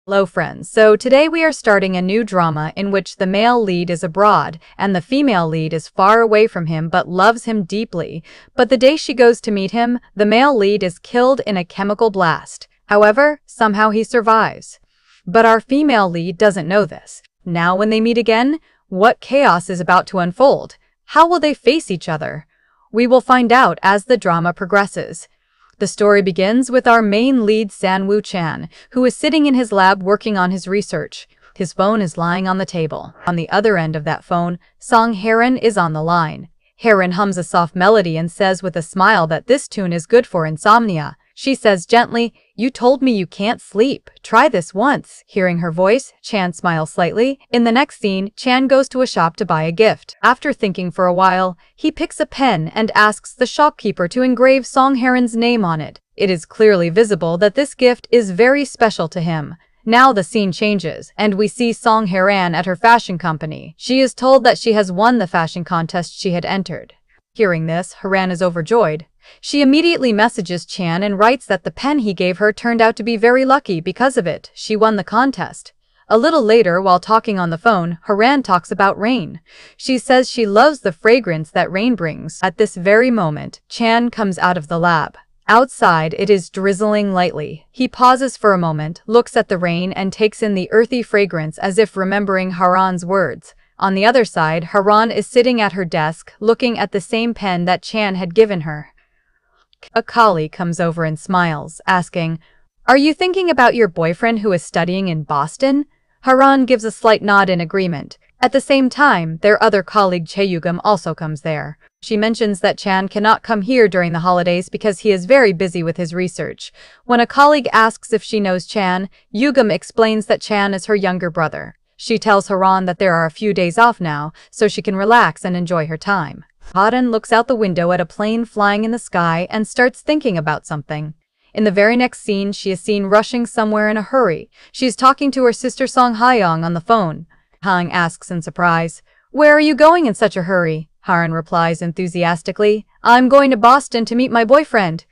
Hello friends, so today we are starting a new drama in which the male lead is abroad and the female lead is far away from him but loves him deeply. But the day she goes to meet him, the male lead is killed in a chemical blast. However, somehow he survives. But our female lead doesn't know this. Now when they meet again, what chaos is about to unfold? How will they face each other? We will find out as the drama progresses. The story begins with our main lead San-woo Chan, who is sitting in his lab working on his research. His phone is lying on the table. On the other end of that phone, Song Hae-rin is on the line. Hae-rin hums a soft melody and says with a smile that this tune is good for insomnia. She says gently, "You told me you can't sleep. Try this once." Hearing her voice, Chan smiles slightly. In the next scene, Chan goes to a shop to buy a gift. After thinking for a while, he picks a pen and asks the shopkeeper to engrave Song Hae-rin's name on it. It is clearly visible that this gift is very special to him. Now the scene changes, and we see Song Hae-rin at her fashion company. She is told that she has won the fashion contest she had entered. Hearing this, Hae-rin is overjoyed. She immediately messages Chan and writes that the pen he gave her turned out to be very lucky because of it. She won the contest. A little later, while talking on the phone, Hae-rin talks about rain. She says she loves the fragrance that rain brings. At this very moment, Chan comes out of the lab. Outside, it is drizzling lightly. He pauses for a moment, looks at the rain and takes in the earthy fragrance as if remembering Hae-rin's words. On the other side, Hae-rin is sitting at her desk, looking at the same pen that Chan had given her. A colleague comes over and smiles, asking, "Are you thinking about your boyfriend who is studying in Boston?" Hae-rin gives a slight nod in agreement. At the same time, their other colleague Chae Jong Hyeop also comes there. She mentions that Chan cannot come here during the holidays because he is very busy with his research. When a colleague asks if she knows Chan, Yugam explains that Chan is her younger brother. She tells Hae-rin that there are a few days off now, so she can relax and enjoy her time. Hae-rin looks out the window at a plane flying in the sky and starts thinking about something. In the very next scene, she is seen rushing somewhere in a hurry. She is talking to her sister Song Hae-young on the phone. Hae-young asks in surprise, "Where are you going in such a hurry?" Hae-rin replies enthusiastically, "I'm going to Boston to meet my boyfriend."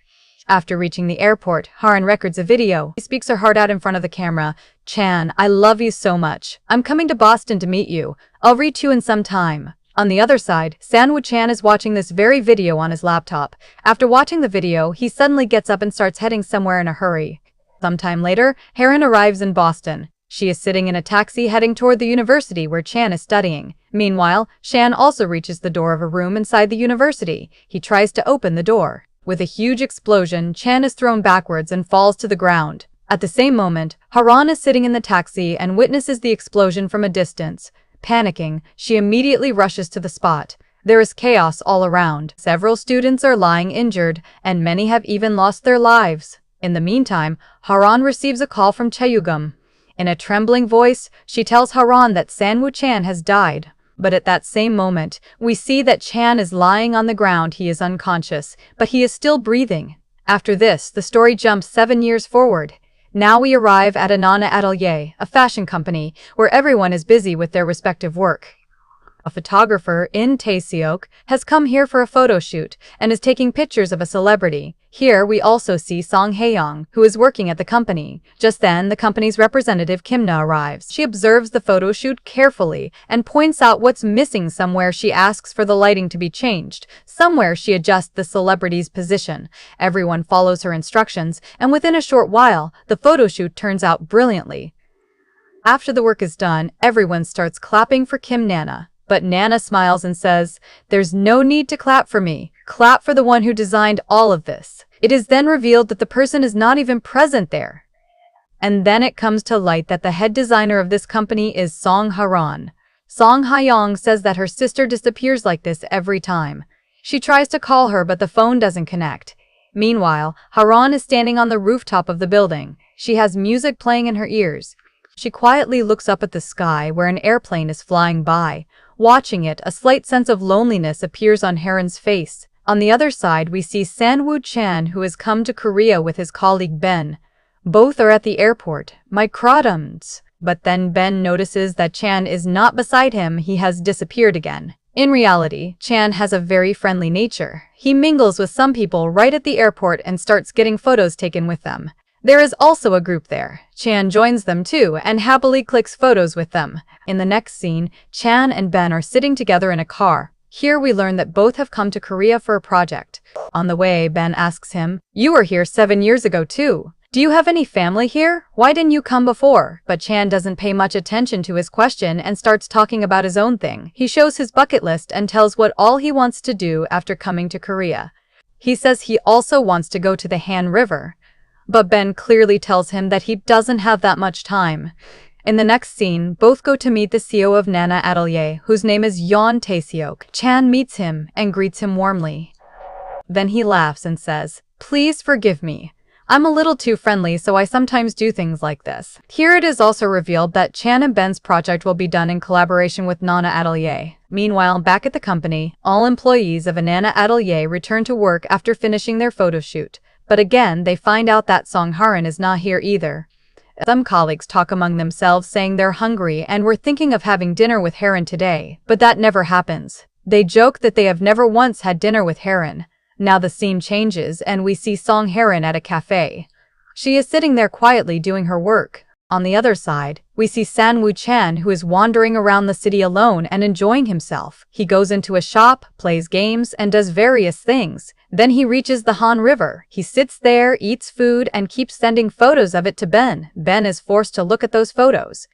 After reaching the airport, Hae-rin records a video. She speaks her heart out in front of the camera. "Chan, I love you so much. I'm coming to Boston to meet you. I'll reach you in some time." On the other side, San-woo Chan is watching this very video on his laptop. After watching the video, he suddenly gets up and starts heading somewhere in a hurry. Sometime later, Hae-rin arrives in Boston. She is sitting in a taxi heading toward the university where Chan is studying. Meanwhile, Chan also reaches the door of a room inside the university. He tries to open the door. With a huge explosion, Chan is thrown backwards and falls to the ground. At the same moment, Hae-rin is sitting in the taxi and witnesses the explosion from a distance. Panicking, she immediately rushes to the spot. There is chaos all around. Several students are lying injured, and many have even lost their lives. In the meantime, Hae-rin receives a call from Chae Jong Hyeop. In a trembling voice, she tells Hae-rin that San-woo Chan has died. But at that same moment, we see that Chan is lying on the ground. He is unconscious, but he is still breathing. After this, the story jumps 7 years forward. Now we arrive at Anana Atelier, a fashion company, where everyone is busy with their respective work. A photographer, In Tae-seok, has come here for a photo shoot and is taking pictures of a celebrity. Here we also see Song Hae-young, who is working at the company. Just then, the company's representative Kim-na arrives. She observes the photo shoot carefully and points out what's missing. Somewhere she asks for the lighting to be changed. Somewhere she adjusts the celebrity's position. Everyone follows her instructions, and within a short while, the photo shoot turns out brilliantly. After the work is done, everyone starts clapping for Kim Nana. But Nana smiles and says, "There's no need to clap for me. Clap for the one who designed all of this." It is then revealed that the person is not even present there. And then it comes to light that the head designer of this company is Song Hae-rin. Song Hae-young says that her sister disappears like this every time. She tries to call her, but the phone doesn't connect. Meanwhile, Hae-rin is standing on the rooftop of the building. She has music playing in her ears. She quietly looks up at the sky where an airplane is flying by. Watching it, a slight sense of loneliness appears on Hae-rin's face. On the other side, we see San-woo Chan, who has come to Korea with his colleague Ben. Both are at the airport. My crodums. But then Ben notices that Chan is not beside him. He has disappeared again. In reality, Chan has a very friendly nature. He mingles with some people right at the airport and starts getting photos taken with them. There is also a group there. Chan joins them too and happily clicks photos with them. In the next scene, Chan and Ben are sitting together in a car. Here we learn that both have come to Korea for a project. On the way, Ben asks him, "You were here 7 years ago too. Do you have any family here? Why didn't you come before?" But Chan doesn't pay much attention to his question and starts talking about his own thing. He shows his bucket list and tells what all he wants to do after coming to Korea. He says he also wants to go to the Han River. But Ben clearly tells him that he doesn't have that much time. In the next scene, both go to meet the CEO of Nana Atelier, whose name is Yeon Tae-seok. Chan meets him and greets him warmly. Then he laughs and says, "Please forgive me. I'm a little too friendly, so I sometimes do things like this." Here it is also revealed that Chan and Ben's project will be done in collaboration with Nana Atelier. Meanwhile, back at the company, all employees of Nana Atelier return to work after finishing their photo shoot. But again, they find out that Song Haran is not here either. Some colleagues talk among themselves saying they're hungry and were thinking of having dinner with Haran today, but that never happens. They joke that they have never once had dinner with Haran. Now the scene changes and we see Song Haran at a cafe. She is sitting there quietly doing her work. On the other side, we see Sanwoo Chan, who is wandering around the city alone and enjoying himself. He goes into a shop, plays games, and does various things. Then he reaches the Han River. He sits there, eats food, and keeps sending photos of it to Ben. Ben is forced to look at those photos.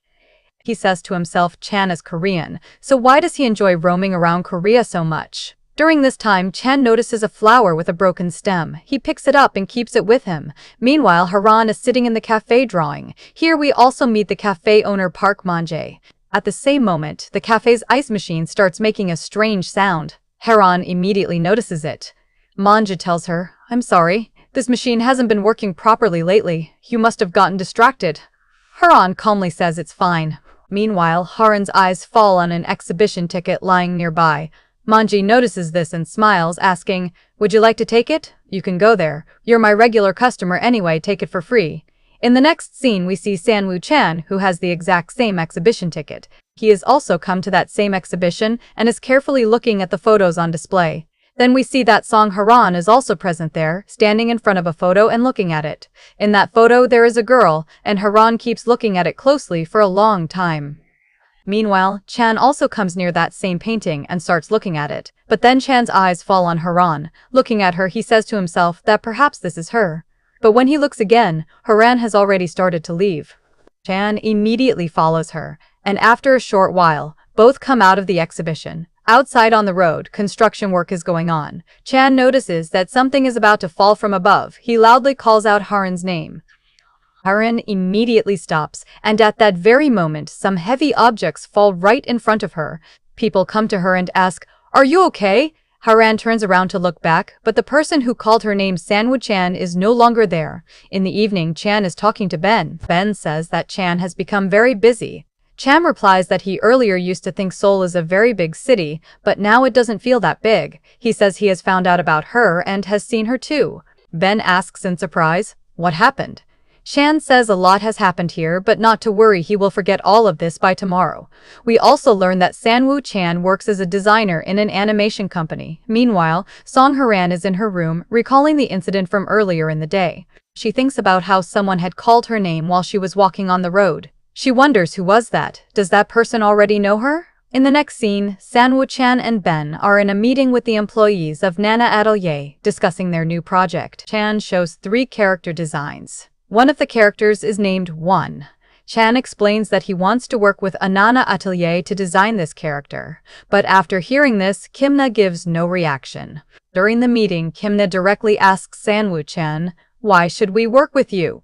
He says to himself, Chan is Korean, so why does he enjoy roaming around Korea so much? During this time, Chan notices a flower with a broken stem. He picks it up and keeps it with him. Meanwhile, Haran is sitting in the cafe drawing. Here we also meet the cafe owner Park Manje. At the same moment, the cafe's ice machine starts making a strange sound. Haran immediately notices it. Manje tells her, "I'm sorry, this machine hasn't been working properly lately. You must have gotten distracted." Haran calmly says it's fine. Meanwhile, Haran's eyes fall on an exhibition ticket lying nearby. Manji notices this and smiles, asking, "Would you like to take it? You can go there. You're my regular customer anyway, take it for free." In the next scene, we see Sanwoo Chan, who has the exact same exhibition ticket. He has also come to that same exhibition and is carefully looking at the photos on display. Then we see that Song Haran is also present there, standing in front of a photo and looking at it. In that photo, there is a girl, and Haran keeps looking at it closely for a long time. Meanwhile, Chan also comes near that same painting and starts looking at it. But then Chan's eyes fall on Haran. Looking at her, he says to himself that perhaps this is her. But when he looks again, Haran has already started to leave. Chan immediately follows her, and after a short while, both come out of the exhibition. Outside on the road, construction work is going on. Chan notices that something is about to fall from above. He loudly calls out Haran's name. Haran immediately stops, and at that very moment, some heavy objects fall right in front of her. People come to her and ask, "Are you okay?" Haran turns around to look back, but the person who called her name Sanwoo Chan is no longer there. In the evening, Chan is talking to Ben. Ben says that Chan has become very busy. Chan replies that he earlier used to think Seoul is a very big city, but now it doesn't feel that big. He says he has found out about her and has seen her too. Ben asks in surprise, "What happened?" Chan says a lot has happened here, but not to worry, he will forget all of this by tomorrow. We also learn that Sanwoo Chan works as a designer in an animation company. Meanwhile, Song Haran is in her room, recalling the incident from earlier in the day. She thinks about how someone had called her name while she was walking on the road. She wonders who was that. Does that person already know her? In the next scene, Sanwoo Chan and Ben are in a meeting with the employees of Nana Atelier, discussing their new project. Chan shows 3 character designs. One of the characters is named 1. Chan explains that he wants to work with Nana Atelier to design this character. But after hearing this, Kimna gives no reaction. During the meeting, Kimna directly asks Sanwoo Chan, "Why should we work with you?"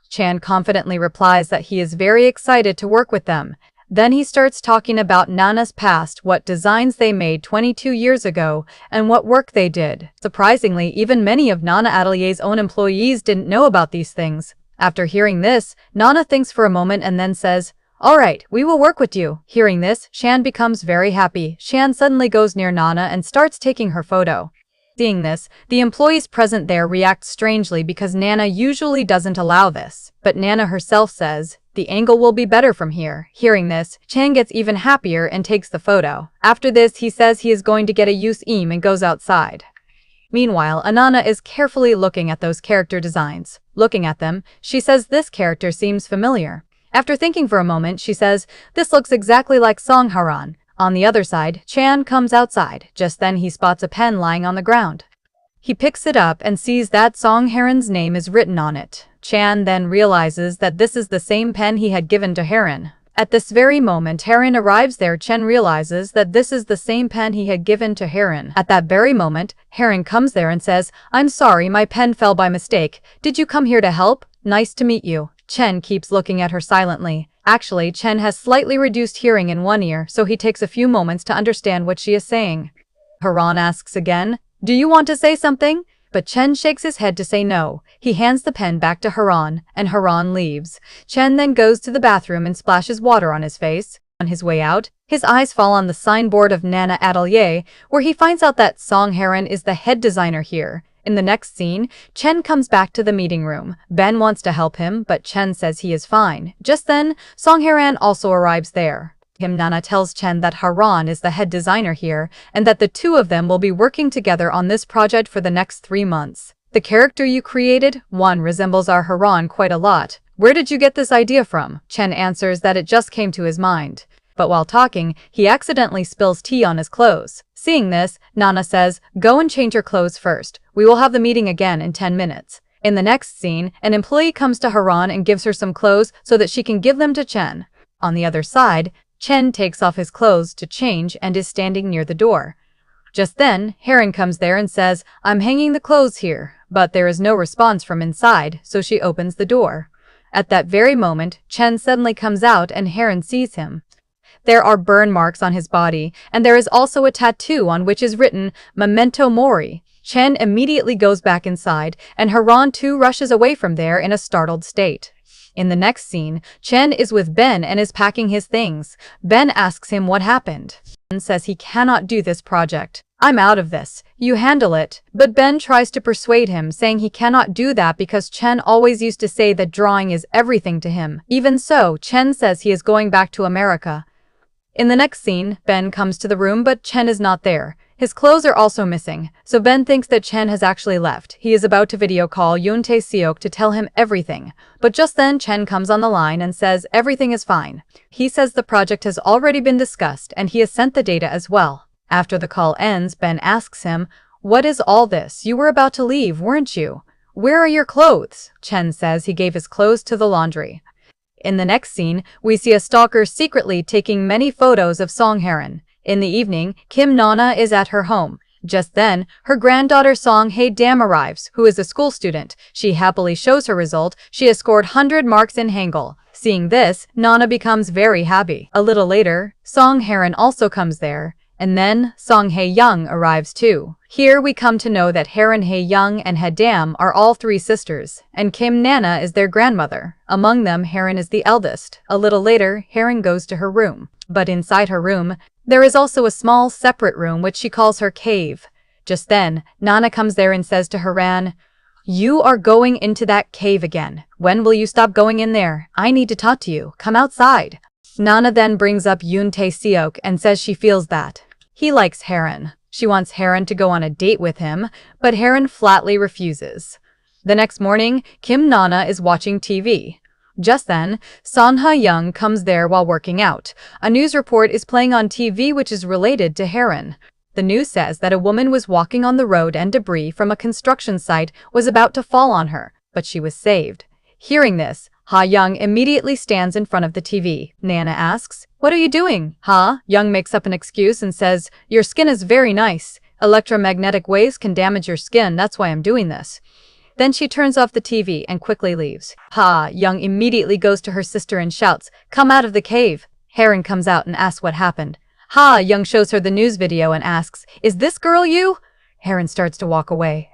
Chan confidently replies that he is very excited to work with them. Then he starts talking about Nana's past, what designs they made 22 years ago, and what work they did. Surprisingly, even many of Nana Atelier's own employees didn't know about these things. After hearing this, Nana thinks for a moment and then says, "All right, we will work with you." Hearing this, Chan becomes very happy. Chan suddenly goes near Nana and starts taking her photo. Seeing this, the employees present there react strangely because Nana usually doesn't allow this. But Nana herself says, "The angle will be better from here." Hearing this, Chan gets even happier and takes the photo. After this, he says he is going to get a use and goes outside. Meanwhile, Anana is carefully looking at those character designs. Looking at them, she says this character seems familiar. After thinking for a moment, she says, this looks exactly like Song Haran. On the other side, Chan comes outside. Just then he spots a pen lying on the ground. He picks it up and sees that Song Haran's name is written on it. Chan then realizes that this is the same pen he had given to Haran. At this very moment Haran arrives there. Chen realizes that this is the same pen he had given to Haran. At that very moment, Haran comes there and says, I'm sorry, my pen fell by mistake. Did you come here to help? Nice to meet you. Chen keeps looking at her silently. Actually, Chen has slightly reduced hearing in one ear, so he takes a few moments to understand what she is saying. Haran asks again, do you want to say something? But Chen shakes his head to say no. He hands the pen back to Haran, and Haran leaves. Chen then goes to the bathroom and splashes water on his face. On his way out, his eyes fall on the signboard of Nana Atelier, where he finds out that Song Haran is the head designer here. In the next scene, Chen comes back to the meeting room. Ben wants to help him, but Chen says he is fine. Just then, Song Haran also arrives there. Nana tells Chen that Haran is the head designer here, and that the two of them will be working together on this project for the next 3 months. The character you created, one resembles our Haran quite a lot. Where did you get this idea from? Chen answers that it just came to his mind. But while talking, he accidentally spills tea on his clothes. Seeing this, Nana says, go and change your clothes first. We will have the meeting again in 10 minutes. In the next scene, an employee comes to Haran and gives her some clothes so that she can give them to Chen. On the other side, Chen takes off his clothes to change and is standing near the door. Just then, Haran comes there and says, I'm hanging the clothes here, but there is no response from inside, so she opens the door. At that very moment, Chen suddenly comes out and Haran sees him. There are burn marks on his body, and there is also a tattoo on which is written, Memento Mori. Chen immediately goes back inside, and Haran too rushes away from there in a startled state. In the next scene, Chen is with Ben and is packing his things. Ben asks him what happened. Ben says he cannot do this project. I'm out of this. You handle it. But Ben tries to persuade him, saying he cannot do that because Chen always used to say that drawing is everything to him. Even so, Chen says he is going back to America. In the next scene, Ben comes to the room but Chen is not there. His clothes are also missing, so Ben thinks that Chen has actually left. He is about to video call Yoon Tae-seok to tell him everything. But just then Chen comes on the line and says everything is fine. He says the project has already been discussed and he has sent the data as well. After the call ends, Ben asks him, what is all this? You were about to leave, weren't you? Where are your clothes? Chen says he gave his clothes to the laundry. In the next scene, we see a stalker secretly taking many photos of Song Haran. In the evening, Kim Nana is at her home. Just then, her granddaughter Song Hae-dam arrives, who is a school student. She happily shows her result. She has scored 100 marks in Hangul. Seeing this, Nana becomes very happy. A little later, Song Haran also comes there. And then, Song Hae-young arrives too. Here we come to know that Haran Hae-young and Hae-dam are all 3 sisters, and Kim Nana is their grandmother. Among them, Haran is the eldest. A little later, Haran goes to her room. But inside her room, there is also a small separate room which she calls her cave. Just then, Nana comes there and says to Haran, you are going into that cave again. When will you stop going in there? I need to talk to you. Come outside. Nana then brings up Yoon Tae-seok and says she feels that he likes Haran. She wants Haran to go on a date with him, but Haran flatly refuses. The next morning, Kim Nana is watching TV. Just then, Son Ha-young comes there while working out. A news report is playing on TV which is related to Haran. The news says that a woman was walking on the road and debris from a construction site was about to fall on her, but she was saved. Hearing this, Ha-young immediately stands in front of the TV. Nana asks, what are you doing? Ha-young makes up an excuse and says, your skin is very nice. Electromagnetic waves can damage your skin, that's why I'm doing this. Then she turns off the TV and quickly leaves. Ha-young immediately goes to her sister and shouts, come out of the cave. Haran comes out and asks what happened. Ha-young shows her the news video and asks, is this girl you? Haran starts to walk away.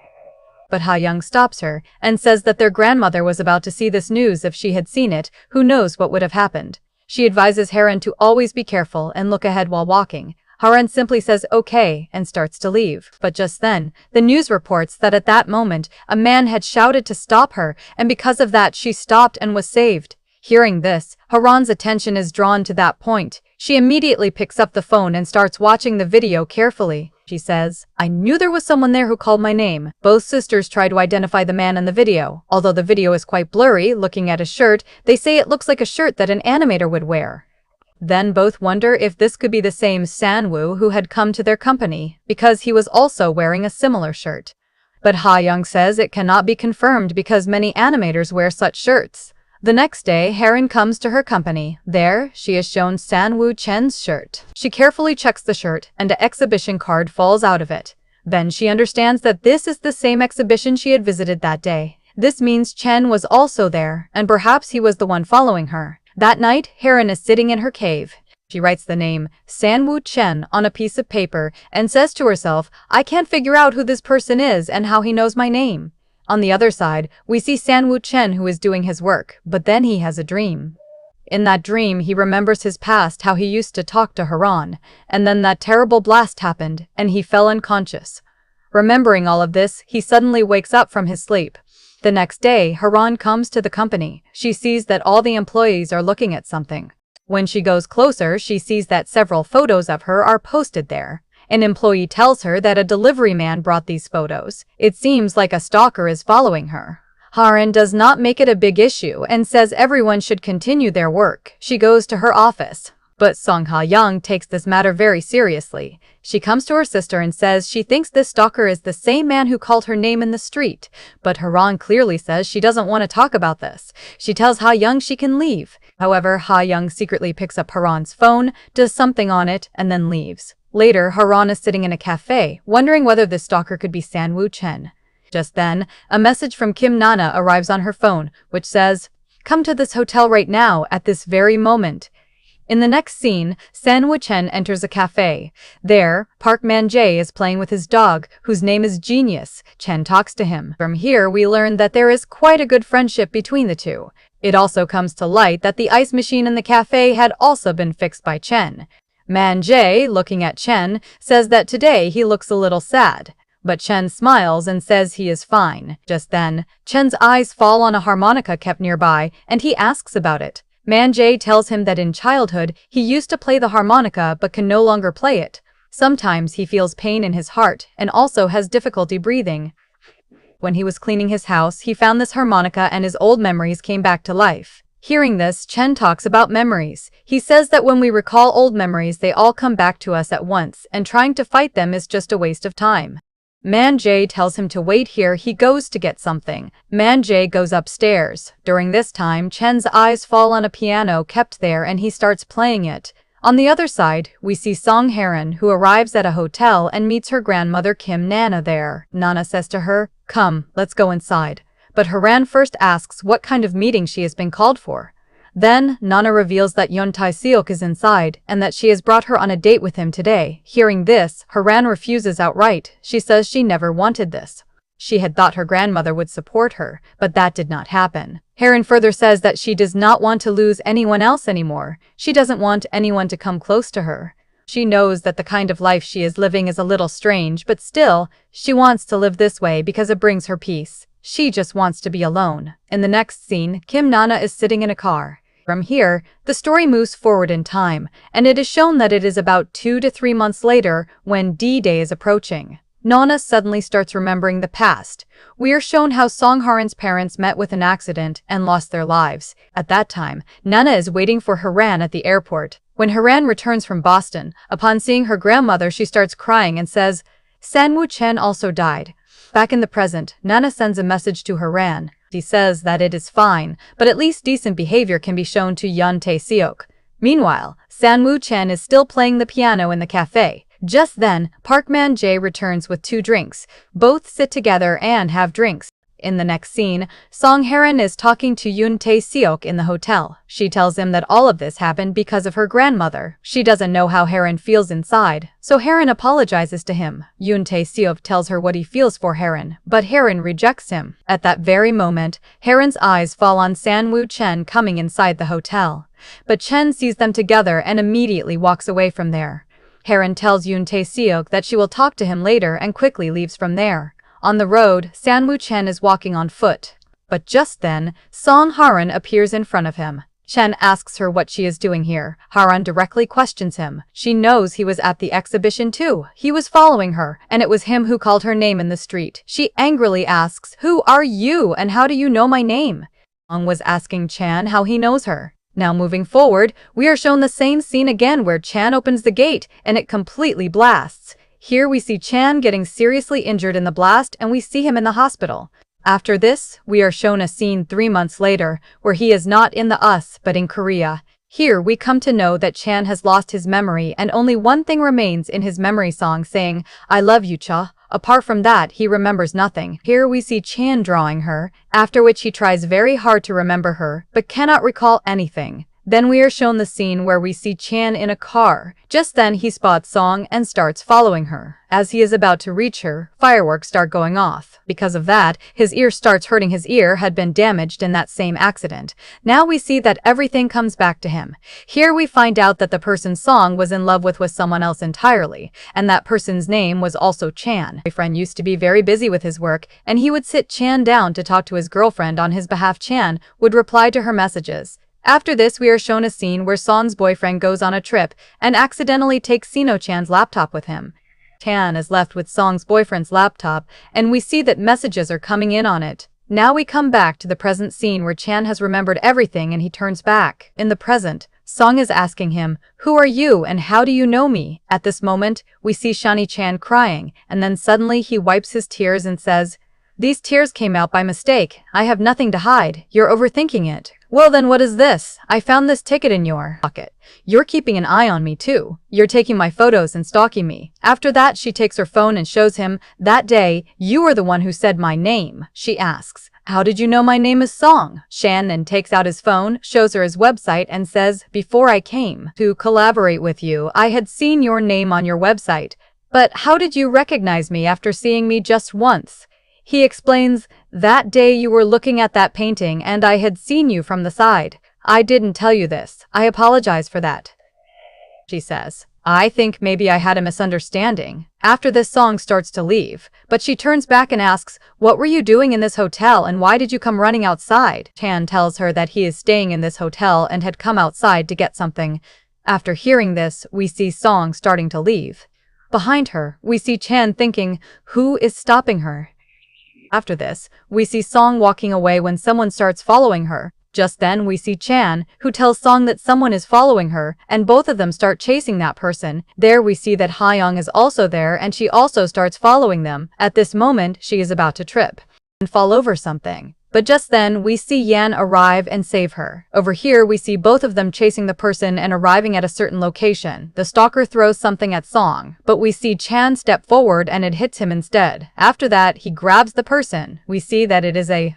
But Ha-young stops her and says that their grandmother was about to see this news. If she had seen it, who knows what would have happened. She advises Haran to always be careful and look ahead while walking. Haran simply says okay and starts to leave. But just then, the news reports that at that moment, a man had shouted to stop her, and because of that she stopped and was saved. Hearing this, Haran's attention is drawn to that point. She immediately picks up the phone and starts watching the video carefully. She says, "I knew there was someone there who called my name." Both sisters try to identify the man in the video. Although the video is quite blurry, looking at his shirt, they say it looks like a shirt that an animator would wear. Then both wonder if this could be the same San-woo who had come to their company, because he was also wearing a similar shirt. But Ha-young says it cannot be confirmed because many animators wear such shirts. The next day, Haerin comes to her company. There, she is shown San-woo Chen's shirt. She carefully checks the shirt, and an exhibition card falls out of it. Then she understands that this is the same exhibition she had visited that day. This means Chen was also there, and perhaps he was the one following her. That night, Haerin is sitting in her cave. She writes the name San-woo Chen on a piece of paper and says to herself, "I can't figure out who this person is and how he knows my name." On the other side, we see San-woo Chen who is doing his work, but then he has a dream. In that dream, he remembers his past, how he used to talk to Haran, and then that terrible blast happened, and he fell unconscious. Remembering all of this, he suddenly wakes up from his sleep. The next day, Haran comes to the company. She sees that all the employees are looking at something. When she goes closer, she sees that several photos of her are posted there. An employee tells her that a delivery man brought these photos. It seems like a stalker is following her. Haran does not make it a big issue and says everyone should continue their work. She goes to her office. But Song Ha-young takes this matter very seriously. She comes to her sister and says she thinks this stalker is the same man who called her name in the street. But Haran clearly says she doesn't want to talk about this. She tells Ha-young she can leave. However, Ha-young secretly picks up Haran's phone, does something on it, and then leaves. Later, Haran is sitting in a cafe, wondering whether this stalker could be San-woo Chen. Just then, a message from Kim Nana arrives on her phone, which says, "Come to this hotel right now, at this very moment." In the next scene, San-woo Chen enters a cafe. There, Park Man-jae is playing with his dog, whose name is Genius. Chen talks to him. From here, we learn that there is quite a good friendship between the two. It also comes to light that the ice machine in the cafe had also been fixed by Chen. Man-jae, looking at Chen, says that today he looks a little sad. But Chen smiles and says he is fine. Just then, Chen's eyes fall on a harmonica kept nearby, and he asks about it. Man-jae tells him that in childhood, he used to play the harmonica but can no longer play it. Sometimes he feels pain in his heart and also has difficulty breathing. When he was cleaning his house, he found this harmonica and his old memories came back to life. Hearing this, Chen talks about memories. He says that when we recall old memories, they all come back to us at once, and trying to fight them is just a waste of time. Man-jae tells him to wait here. He goes to get something. Man-jae goes upstairs. During this time, Chen's eyes fall on a piano kept there and he starts playing it. On the other side, we see Song Haerin, who arrives at a hotel and meets her grandmother Kim Nana there. Nana says to her, "Come, let's go inside." But Haran first asks what kind of meeting she has been called for. Then, Nana reveals that Yoon Tae-seok is inside, and that she has brought her on a date with him today. Hearing this, Haran refuses outright. She says she never wanted this. She had thought her grandmother would support her, but that did not happen. Haerin further says that she does not want to lose anyone else anymore. She doesn't want anyone to come close to her. She knows that the kind of life she is living is a little strange, but still, she wants to live this way because it brings her peace. She just wants to be alone. In the next scene, Kim Nana is sitting in a car. From here, the story moves forward in time, and it is shown that it is about 2 to 3 months later when D-Day is approaching. Nana suddenly starts remembering the past. We are shown how Song Harin's parents met with an accident and lost their lives. At that time, Nana is waiting for Haran at the airport. When Haran returns from Boston, upon seeing her grandmother, she starts crying and says, "San-woo Chen also died." Back in the present, Nana sends a message to Haran. He says that it is fine, but at least decent behavior can be shown to Yoon Tae-seok. Meanwhile, San-woo Chen is still playing the piano in the cafe. Just then, Park Man-jae returns with 2 drinks. Both sit together and have drinks. In the next scene, Song Haerin is talking to Yoon Tae-seok in the hotel. She tells him that all of this happened because of her grandmother. She doesn't know how Haerin feels inside, so Haerin apologizes to him. Yoon Tae-seok tells her what he feels for Haerin, but Haerin rejects him. At that very moment, Haerin's eyes fall on San-woo Chen coming inside the hotel. But Chen sees them together and immediately walks away from there. Haerin tells Yoon Tae-seok that she will talk to him later and quickly leaves from there. On the road, San-woo Chen is walking on foot. But just then, Song Harin appears in front of him. Chen asks her what she is doing here. Haran directly questions him. She knows he was at the exhibition too. He was following her, and it was him who called her name in the street. She angrily asks, "Who are you and how do you know my name?" Kyung was asking Chan how he knows her. Now moving forward, we are shown the same scene again where Chan opens the gate and it completely blasts. Here we see Chan getting seriously injured in the blast and we see him in the hospital. After this, we are shown a scene 3 months later, where he is not in the US but in Korea. Here we come to know that Chan has lost his memory and only one thing remains in his memory song saying, "I love you, Cha." Apart from that, he remembers nothing. Here we see Chan drawing her, after which he tries very hard to remember her, but cannot recall anything. Then we are shown the scene where we see Chan in a car. Just then he spots Song and starts following her. As he is about to reach her, fireworks start going off. Because of that, his ear starts hurting. His ear had been damaged in that same accident. Now we see that everything comes back to him. Here we find out that the person Song was in love with was someone else entirely, and that person's name was also Chan. My boyfriend used to be very busy with his work, and he would sit Chan down to talk to his girlfriend on his behalf. Chan would reply to her messages. After this, we are shown a scene where Song's boyfriend goes on a trip and accidentally takes Sino Chan's laptop with him. Chan is left with Song's boyfriend's laptop, and we see that messages are coming in on it. Now we come back to the present scene where Chan has remembered everything and he turns back. In the present, Song is asking him, "Who are you and how do you know me?" At this moment, we see Shani Chan crying, and then suddenly he wipes his tears and says, "These tears came out by mistake. I have nothing to hide. You're overthinking it." "Well then what is this? I found this ticket in your pocket. You're keeping an eye on me too. You're taking my photos and stalking me." After that, she takes her phone and shows him, "That day, you were the one who said my name." She asks, "How did you know my name is Song?" Shan then takes out his phone, shows her his website and says, "Before I came to collaborate with you, I had seen your name on your website. But how did you recognize me after seeing me just once?" He explains, "That day you were looking at that painting and I had seen you from the side. I didn't tell you this. I apologize for that." She says, "I think maybe I had a misunderstanding." After this, Song starts to leave, but she turns back and asks, "What were you doing in this hotel and why did you come running outside?" Chan tells her that he is staying in this hotel and had come outside to get something. After hearing this, we see Song starting to leave. Behind her, we see Chan thinking, "Who is stopping her?" After this, we see Song walking away when someone starts following her. Just then we see Chan, who tells Song that someone is following her, and both of them start chasing that person. There we see that Hyung is also there and she also starts following them. At this moment, she is about to trip and fall over something. But just then, we see Yan arrive and save her. Over here, we see both of them chasing the person and arriving at a certain location. The stalker throws something at Song, but we see Chan step forward and it hits him instead. After that, he grabs the person. We see that it is a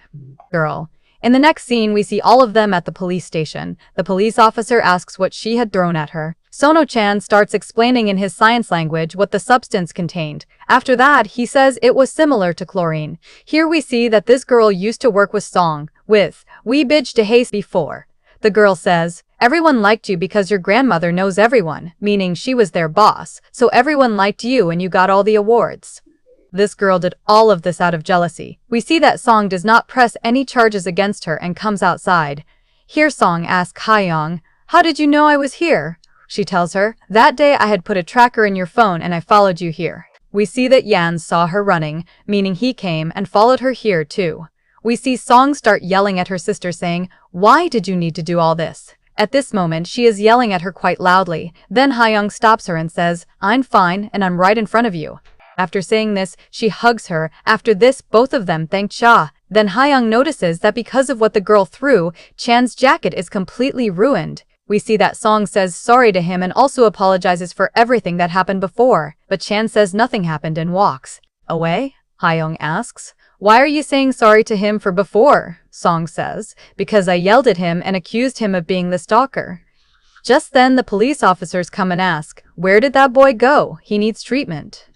girl. In the next scene, we see all of them at the police station. The police officer asks what she had thrown at her. Sono-chan starts explaining in his science language what the substance contained. After that, he says it was similar to chlorine. Here we see that this girl used to work with Song, we bidge to haste before. The girl says, "Everyone liked you because your grandmother knows everyone," meaning she was their boss, so everyone liked you and you got all the awards. This girl did all of this out of jealousy. We see that Song does not press any charges against her and comes outside. Here Song asks Hyung, "How did you know I was here?" She tells her, "That day I had put a tracker in your phone and I followed you here." We see that Yan saw her running, meaning he came and followed her here too. We see Song start yelling at her sister saying, "Why did you need to do all this?" At this moment, she is yelling at her quite loudly. Then Hyung stops her and says, "I'm fine and I'm right in front of you." After saying this, she hugs her. After this, both of them thank Cha. Then Hyung notices that because of what the girl threw, Chan's jacket is completely ruined. We see that Song says sorry to him and also apologizes for everything that happened before. But Chan says nothing happened and walks away. Hyung asks, "Why are you saying sorry to him for before?" Song says, "Because I yelled at him and accused him of being the stalker." Just then the police officers come and ask, "Where did that boy go? He needs treatment."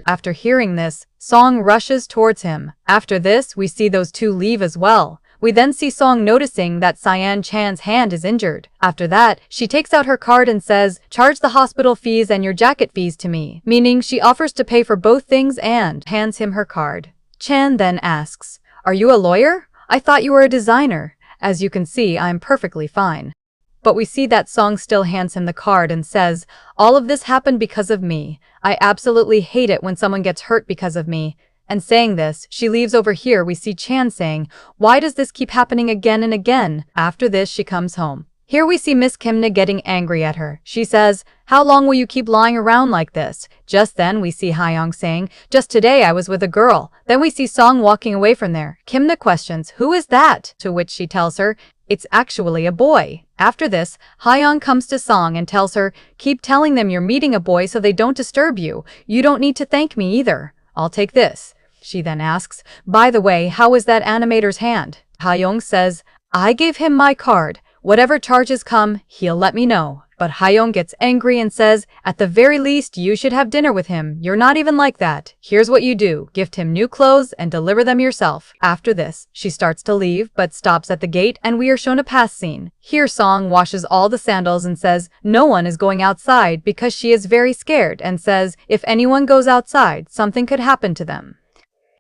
After hearing this, Song rushes towards him. After this, we see those two leave as well. We then see Song noticing that Cyan Chan's hand is injured. After that, she takes out her card and says, "Charge the hospital fees and your jacket fees to me," meaning she offers to pay for both things and hands him her card. Chan then asks, "Are you a lawyer? I thought you were a designer." As you can see, I'm perfectly fine. But we see that Song still hands him the card and says, all of this happened because of me. I absolutely hate it when someone gets hurt because of me. And saying this, she leaves. Over here we see Chan saying, why does this keep happening again and again? After this, she comes home. Here we see Miss Kimna getting angry at her. She says, how long will you keep lying around like this? Just then we see Hyung saying, just today I was with a girl. Then we see Song walking away from there. Kimna questions, who is that? To which she tells her, it's actually a boy. After this, Hyung comes to Song and tells her, keep telling them you're meeting a boy so they don't disturb you. You don't need to thank me either. I'll take this. She then asks, by the way, how is that animator's hand? Hyung says, I gave him my card. Whatever charges come, he'll let me know. But Hyung gets angry and says, at the very least, you should have dinner with him. You're not even like that. Here's what you do. Gift him new clothes and deliver them yourself. After this, she starts to leave, but stops at the gate and we are shown a past scene. Here Song washes all the sandals and says, no one is going outside because she is very scared and says, if anyone goes outside, something could happen to them.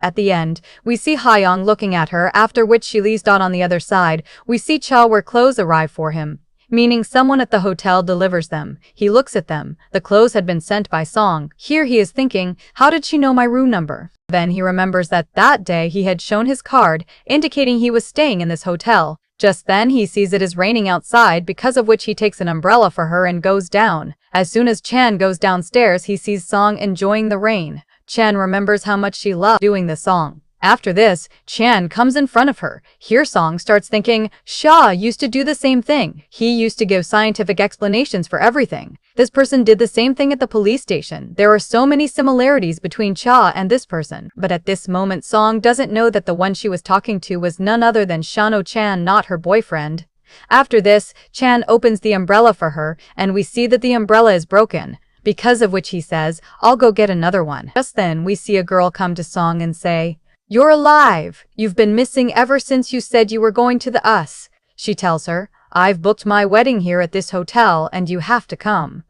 At the end, we see Hyung looking at her, after which she leaves. On the other side, we see Cha where clothes arrive for him, meaning someone at the hotel delivers them. He looks at them. The clothes had been sent by Song. Here he is thinking, how did she know my room number? Then he remembers that that day he had shown his card, indicating he was staying in this hotel. Just then he sees it is raining outside, because of which he takes an umbrella for her and goes down. As soon as Chan goes downstairs, he sees Song enjoying the rain. Chan remembers how much she loved doing the song. After this, Chan comes in front of her. Here Song starts thinking, Sha used to do the same thing. He used to give scientific explanations for everything. This person did the same thing at the police station. There are so many similarities between Cha and this person. But at this moment, Song doesn't know that the one she was talking to was none other than Shano Chan, not her boyfriend. After this, Chan opens the umbrella for her, and we see that the umbrella is broken. Because of which he says, I'll go get another one. Just then, we see a girl come to Song and say, you're alive. You've been missing ever since you said you were going to the US. She tells her, I've booked my wedding here at this hotel and you have to come.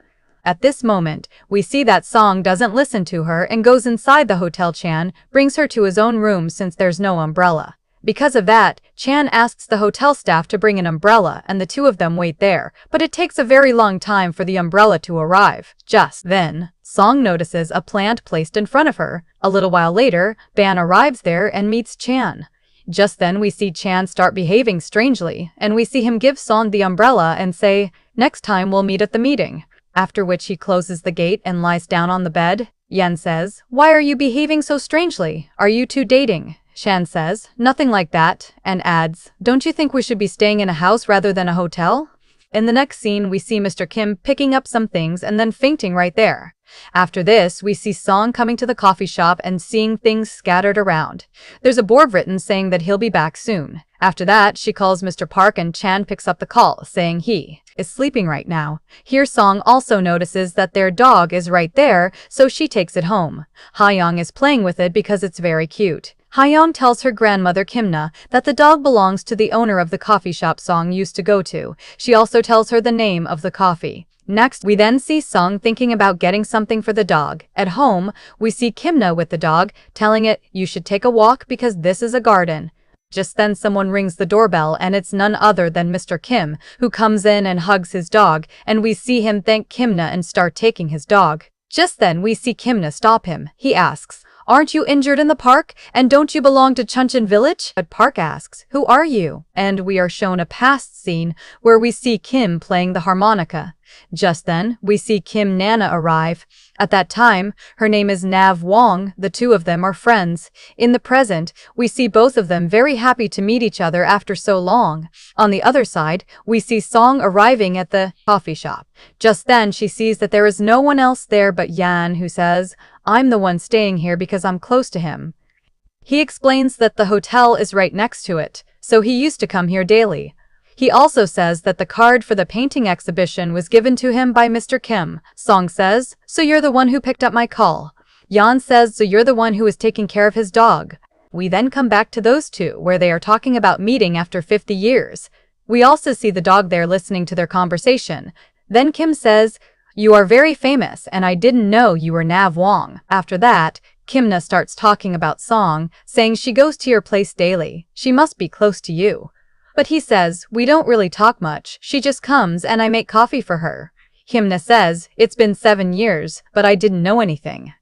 At this moment, we see that Song doesn't listen to her and goes inside the hotel. Chan brings her to his own room since there's no umbrella. Because of that, Chan asks the hotel staff to bring an umbrella and the two of them wait there, but it takes a very long time for the umbrella to arrive. Just then, Song notices a plant placed in front of her. A little while later, Ban arrives there and meets Chan. Just then we see Chan start behaving strangely, and we see him give Song the umbrella and say, next time we'll meet at the meeting. After which he closes the gate and lies down on the bed. Yen says, why are you behaving so strangely? Are you two dating? Chan says, nothing like that, and adds, don't you think we should be staying in a house rather than a hotel? In the next scene, we see Mr. Kim picking up some things and then fainting right there. After this, we see Song coming to the coffee shop and seeing things scattered around. There's a board written saying that he'll be back soon. After that, she calls Mr. Park and Chan picks up the call, saying he is sleeping right now. Here Song also notices that their dog is right there, so she takes it home. Hyung is playing with it because it's very cute. Hyun tells her grandmother Kimna that the dog belongs to the owner of the coffee shop Song used to go to. She also tells her the name of the coffee. Next, we then see Song thinking about getting something for the dog. At home, we see Kimna with the dog, telling it, you should take a walk because this is a garden. Just then someone rings the doorbell and it's none other than Mr. Kim, who comes in and hugs his dog, and we see him thank Kimna and start taking his dog. Just then we see Kimna stop him. He asks, aren't you injured in the park? And don't you belong to Chuncheon village? But Park asks, who are you? And we are shown a past scene where we see Kim playing the harmonica. Just then, we see Kim Nana arrive. At that time, her name is Nav Wong. The two of them are friends. In the present, we see both of them very happy to meet each other after so long. On the other side, we see Song arriving at the coffee shop. Just then, she sees that there is no one else there but Yan, who says, I'm the one staying here because I'm close to him. He explains that the hotel is right next to it, so he used to come here daily. He also says that the card for the painting exhibition was given to him by Mr. Kim. Song says, so you're the one who picked up my call. Yan says, so you're the one who is taking care of his dog. We then come back to those two, where they are talking about meeting after 50 years. We also see the dog there listening to their conversation. Then Kim says, you are very famous, and I didn't know you were Nav Wong. After that, Kimna starts talking about Song, saying she goes to your place daily. She must be close to you. But he says, we don't really talk much, she just comes and I make coffee for her. Himna says, it's been 7 years, but I didn't know anything.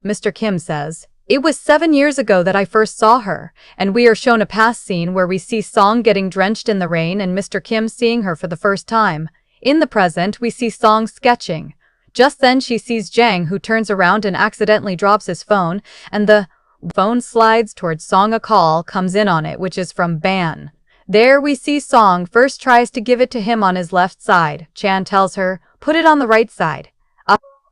Mr. Kim says, it was 7 years ago that I first saw her, and we are shown a past scene where we see Song getting drenched in the rain and Mr. Kim seeing her for the first time. In the present, we see Song sketching. Just then she sees Jang, who turns around and accidentally drops his phone, and the phone slides towards Song. A call comes in on it, which is from Ban. There we see Song first tries to give it to him on his left side. Chan tells her, put it on the right side.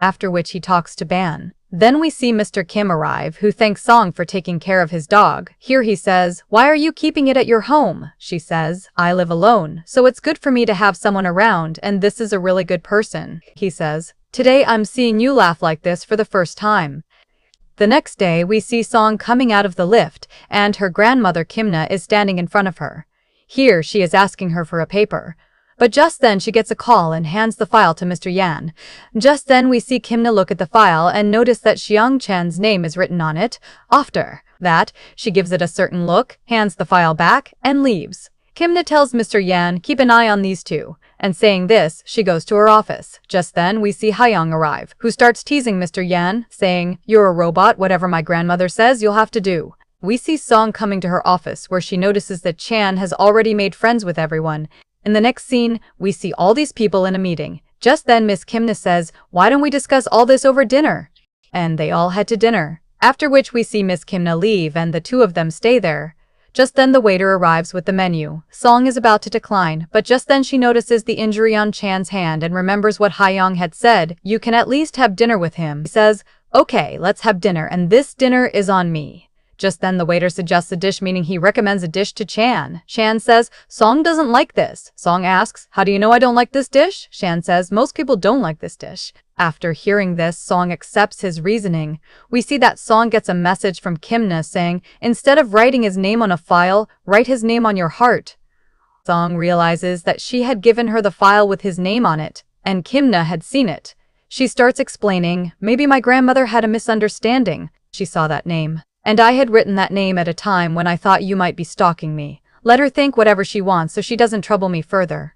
After which he talks to Ban. Then we see Mr. Kim arrive, who thanks Song for taking care of his dog. Here he says, why are you keeping it at your home? She says, I live alone, so it's good for me to have someone around, and this is a really good person. He says, today I'm seeing you laugh like this for the first time. The next day, we see Song coming out of the lift, and her grandmother Kimna is standing in front of her. Here she is asking her for a paper. But just then she gets a call and hands the file to Mr. Yan. Just then we see Kimna look at the file and notice that Xiang Chan's name is written on it. After that, she gives it a certain look, hands the file back, and leaves. Kimna tells Mr. Yan, keep an eye on these two. And saying this, she goes to her office. Just then we see Hyung arrive, who starts teasing Mr. Yan, saying, you're a robot, whatever my grandmother says you'll have to do. We see Song coming to her office, where she notices that Chan has already made friends with everyone. In the next scene, we see all these people in a meeting. Just then Miss Kimna says, why don't we discuss all this over dinner? And they all head to dinner. After which we see Miss Kimna leave and the two of them stay there. Just then the waiter arrives with the menu. Song is about to decline, but just then she notices the injury on Chan's hand and remembers what Hyung had said, you can at least have dinner with him. He says, okay, let's have dinner, and this dinner is on me. Just then the waiter suggests a dish, meaning he recommends a dish to Chan. Chan says, Song doesn't like this. Song asks, how do you know I don't like this dish? Chan says, most people don't like this dish. After hearing this, Song accepts his reasoning. We see that Song gets a message from Kimna saying, instead of writing his name on a file, write his name on your heart. Song realizes that she had given her the file with his name on it, and Kimna had seen it. She starts explaining, maybe my grandmother had a misunderstanding. She saw that name. And I had written that name at a time when I thought you might be stalking me. Let her think whatever she wants so she doesn't trouble me further.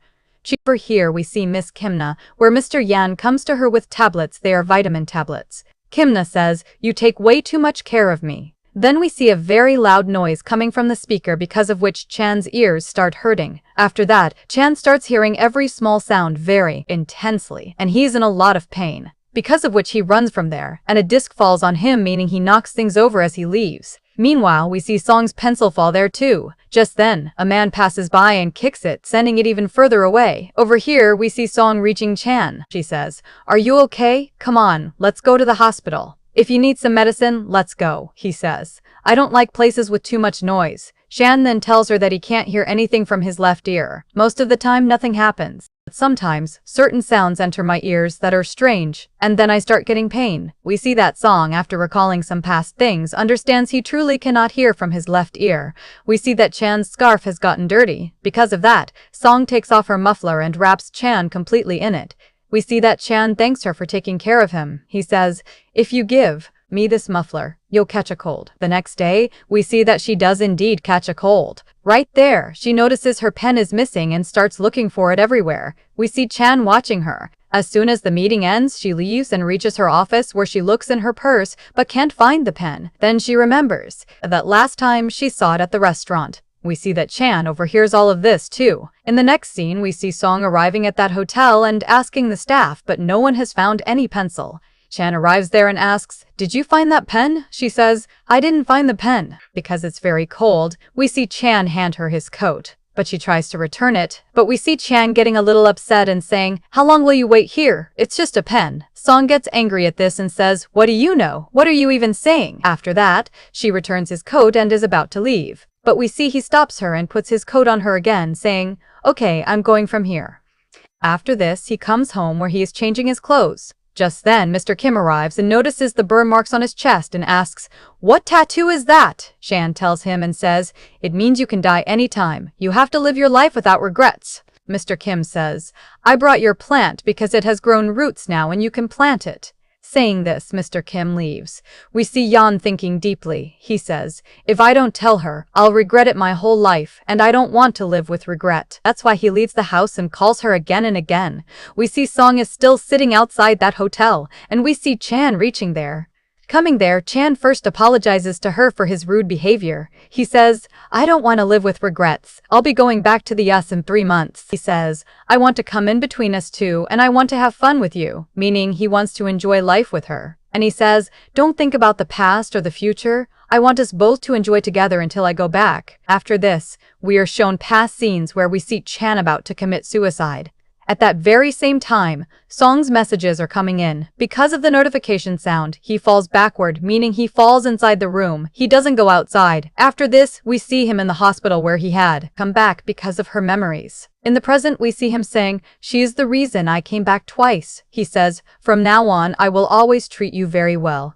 Over here we see Miss Kimna, where Mr. Yan comes to her with tablets. They are vitamin tablets. Kimna says, you take way too much care of me. Then we see a very loud noise coming from the speaker, because of which Chan's ears start hurting. After that, Chan starts hearing every small sound very intensely, and he's in a lot of pain. Because of which he runs from there, and a disc falls on him, meaning he knocks things over as he leaves. Meanwhile, we see Song's pencil fall there too. Just then, a man passes by and kicks it, sending it even further away. Over here, we see Song reaching Chan. She says, are you okay? Come on, let's go to the hospital. If you need some medicine, let's go, he says. I don't like places with too much noise. Chan then tells her that he can't hear anything from his left ear. Most of the time, nothing happens. But sometimes, certain sounds enter my ears that are strange, and then I start getting pain. We see that Song, after recalling some past things, understands he truly cannot hear from his left ear. We see that Chan's scarf has gotten dirty. Because of that, Song takes off her muffler and wraps Chan completely in it. We see that Chan thanks her for taking care of him. He says, if you give me this muffler, you'll catch a cold. The next day, we see that she does indeed catch a cold. Right there, she notices her pen is missing and starts looking for it everywhere. We see Chan watching her. As soon as the meeting ends, she leaves and reaches her office, where she looks in her purse but can't find the pen. Then she remembers that last time she saw it at the restaurant. We see that Chan overhears all of this too. In the next scene, we see Song arriving at that hotel and asking the staff, but no one has found any pencil. Chan arrives there and asks, did you find that pen? She says, I didn't find the pen. Because it's very cold, we see Chan hand her his coat. But she tries to return it. But we see Chan getting a little upset and saying, how long will you wait here? It's just a pen. Song gets angry at this and says, what do you know? What are you even saying? After that, she returns his coat and is about to leave. But we see he stops her and puts his coat on her again, saying, okay, I'm going from here. After this, he comes home, where he is changing his clothes. Just then, Mr. Kim arrives and notices the burn marks on his chest and asks, what tattoo is that? Chan tells him and says, it means you can die anytime. You have to live your life without regrets. Mr. Kim says, I brought your plant because it has grown roots now and you can plant it. Saying this, Mr. Kim leaves. We see Yan thinking deeply. He says, "If I don't tell her, I'll regret it my whole life, and I don't want to live with regret." That's why he leaves the house and calls her again and again. We see Song is still sitting outside that hotel, and we see Chan reaching there. Coming there, Chan first apologizes to her for his rude behavior. He says, "I don't want to live with regrets. I'll be going back to the US in 3 months. He says, "I want to come in between us two and I want to have fun with you," meaning he wants to enjoy life with her. And he says, "Don't think about the past or the future. I want us both to enjoy together until I go back." After this, we are shown past scenes where we see Chan about to commit suicide. At that very same time, Song's messages are coming in. Because of the notification sound, he falls backward, meaning he falls inside the room. He doesn't go outside. After this, we see him in the hospital where he had come back because of her memories. In the present, we see him saying, "She is the reason I came back twice." He says, "From now on, I will always treat you very well."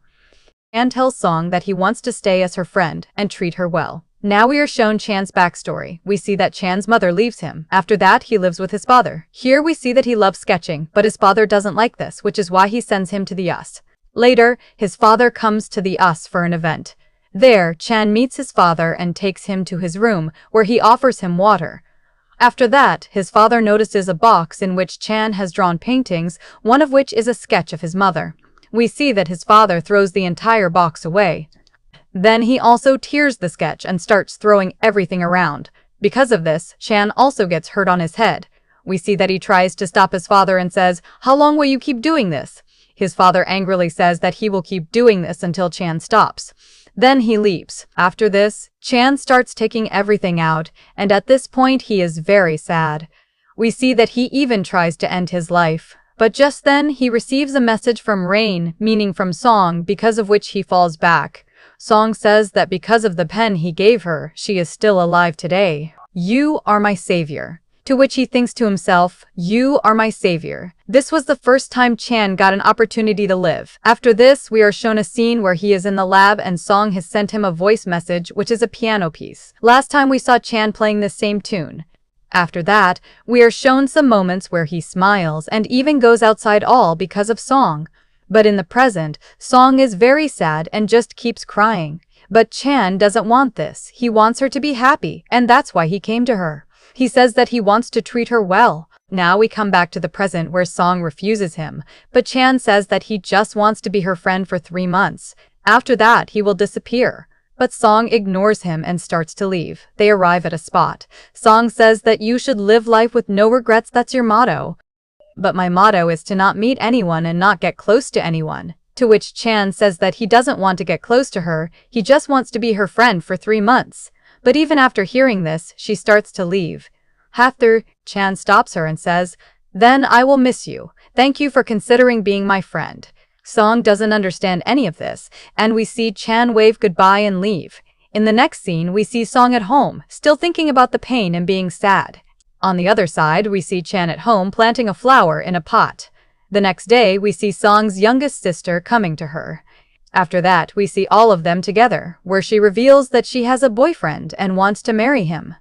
Chan tells Song that he wants to stay as her friend and treat her well. Now we are shown Chan's backstory. We see that Chan's mother leaves him. After that, he lives with his father. Here we see that he loves sketching, but his father doesn't like this, which is why he sends him to the US. Later, his father comes to the US for an event. There, Chan meets his father and takes him to his room, where he offers him water. After that, his father notices a box in which Chan has drawn paintings, one of which is a sketch of his mother. We see that his father throws the entire box away. Then he also tears the sketch and starts throwing everything around. Because of this, Chan also gets hurt on his head. We see that he tries to stop his father and says, "How long will you keep doing this?" His father angrily says that he will keep doing this until Chan stops. Then he leaves. After this, Chan starts taking everything out, and at this point he is very sad. We see that he even tries to end his life. But just then, he receives a message from Rain, meaning from Song, because of which he falls back. Song says that because of the pen he gave her, she is still alive today. "You are my savior." To which he thinks to himself, "You are my savior." This was the first time Chan got an opportunity to live. After this, we are shown a scene where he is in the lab and Song has sent him a voice message, which is a piano piece. Last time we saw Chan playing the same tune. After that, we are shown some moments where he smiles and even goes outside all because of Song. But in the present, Song is very sad and just keeps crying. But Chan doesn't want this. He wants her to be happy, and that's why he came to her. He says that he wants to treat her well. Now we come back to the present where Song refuses him, but Chan says that he just wants to be her friend for 3 months. After that, he will disappear. But Song ignores him and starts to leave. They arrive at a spot. Song says that you should live life with no regrets, that's your motto. But my motto is to not meet anyone and not get close to anyone. To which Chan says that he doesn't want to get close to her, he just wants to be her friend for 3 months. But even after hearing this, she starts to leave. After, Chan stops her and says, "Then I will miss you. Thank you for considering being my friend." Song doesn't understand any of this, and we see Chan wave goodbye and leave. In the next scene, we see Song at home, still thinking about the pain and being sad. On the other side, we see Chan at home planting a flower in a pot. The next day, we see Song's youngest sister coming to her. After that, we see all of them together, where she reveals that she has a boyfriend and wants to marry him.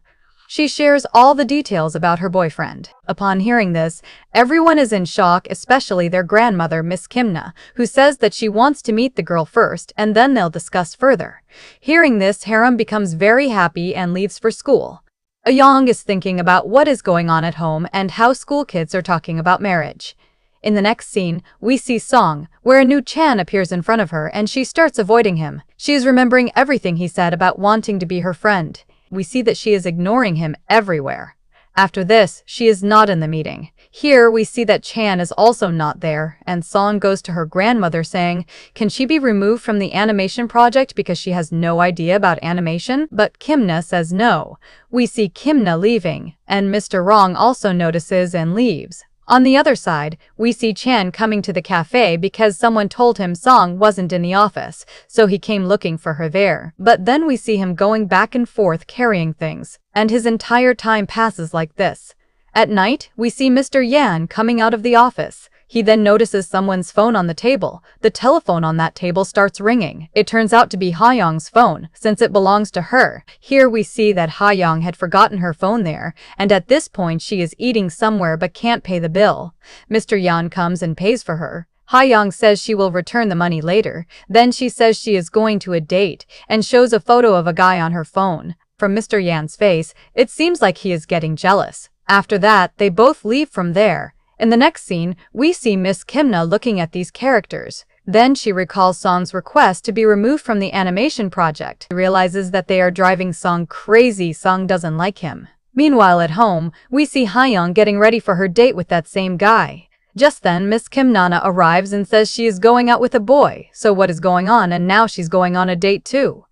She shares all the details about her boyfriend. Upon hearing this, everyone is in shock, especially their grandmother, Miss Kimna, who says that she wants to meet the girl first and then they'll discuss further. Hearing this, Haram becomes very happy and leaves for school. Young is thinking about what is going on at home and how school kids are talking about marriage. In the next scene, we see Song, where a new Chan appears in front of her and she starts avoiding him. She is remembering everything he said about wanting to be her friend. We see that she is ignoring him everywhere. After this, she is not in the meeting. Here, we see that Chan is also not there, and Song goes to her grandmother saying, can she be removed from the animation project because she has no idea about animation? But Kimna says no. We see Kimna leaving, and Mr. Rong also notices and leaves. On the other side, we see Chan coming to the cafe because someone told him Song wasn't in the office, so he came looking for her there. But then we see him going back and forth carrying things, and his entire time passes like this. At night, we see Mr. Yan coming out of the office. He then notices someone's phone on the table. The telephone on that table starts ringing. It turns out to be Ha-young's phone, since it belongs to her. Here we see that Ha-young had forgotten her phone there, and at this point she is eating somewhere but can't pay the bill. Mr. Yan comes and pays for her. Hyung says she will return the money later. Then she says she is going to a date and shows a photo of a guy on her phone. From Mr. Yan's face, it seems like he is getting jealous. After that, they both leave from there. In the next scene, we see Miss Kimna looking at these characters. Then she recalls Song's request to be removed from the animation project. She realizes that they are driving Song crazy. Song doesn't like him. Meanwhile at home, we see Hyung getting ready for her date with that same guy. Just then, Miss Kim Nana arrives and says she is going out with a boy. So what is going on? And now she's going on a date too.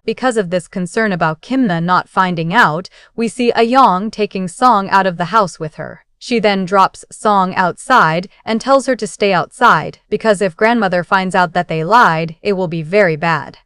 Because of this concern about Kimna not finding out, we see Ayong taking Song out of the house with her. She then drops Song outside and tells her to stay outside, because if grandmother finds out that they lied, it will be very bad.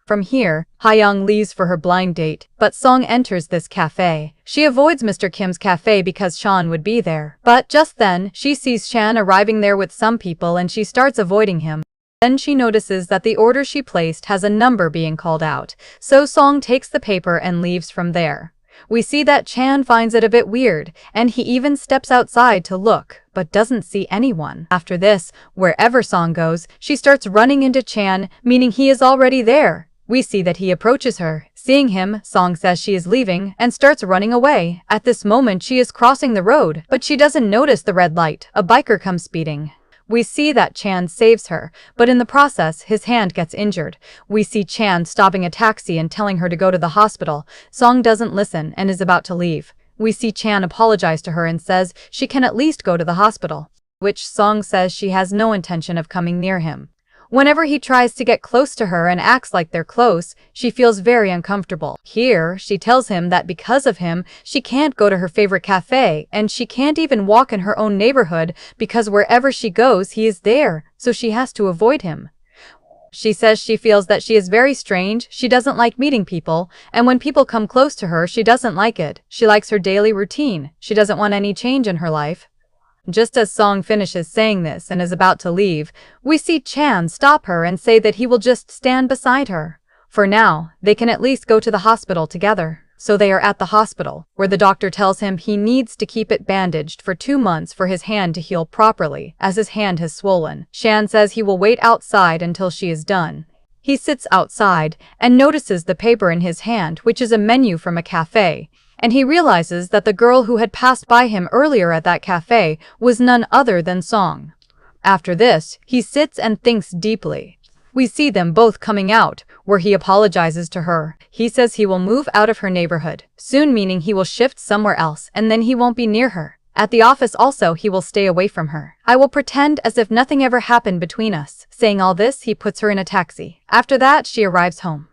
From here, Hyung leaves for her blind date, but Song enters this cafe. She avoids Mr. Kim's cafe because Chan would be there. But just then, she sees Chan arriving there with some people and she starts avoiding him. Then she notices that the order she placed has a number being called out, so Song takes the paper and leaves from there. We see that Chan finds it a bit weird, and he even steps outside to look, but doesn't see anyone. After this, wherever Song goes, she starts running into Chan, meaning he is already there. We see that he approaches her. Seeing him, Song says she is leaving and starts running away. At this moment, she is crossing the road, but she doesn't notice the red light. A biker comes speeding. We see that Chan saves her, but in the process, his hand gets injured. We see Chan stopping a taxi and telling her to go to the hospital. Song doesn't listen and is about to leave. We see Chan apologize to her and says she can at least go to the hospital, which Song says she has no intention of coming near him. Whenever he tries to get close to her and acts like they're close, she feels very uncomfortable. Here, she tells him that because of him, she can't go to her favorite cafe, and she can't even walk in her own neighborhood because wherever she goes, he is there, so she has to avoid him. She says she feels that she is very strange, she doesn't like meeting people, and when people come close to her, she doesn't like it. She likes her daily routine. She doesn't want any change in her life. Just as Song finishes saying this and is about to leave, we see Chan stop her and say that he will just stand beside her. For now, they can at least go to the hospital together. So they are at the hospital, where the doctor tells him he needs to keep it bandaged for 2 months for his hand to heal properly, as his hand has swollen. Chan says he will wait outside until she is done. He sits outside and notices the paper in his hand, which is a menu from a cafe. And he realizes that the girl who had passed by him earlier at that cafe was none other than Song. After this, he sits and thinks deeply. We see them both coming out, where he apologizes to her. He says he will move out of her neighborhood, soon, meaning he will shift somewhere else and then he won't be near her. At the office also, he will stay away from her. I will pretend as if nothing ever happened between us. Saying all this, he puts her in a taxi. After that, she arrives home.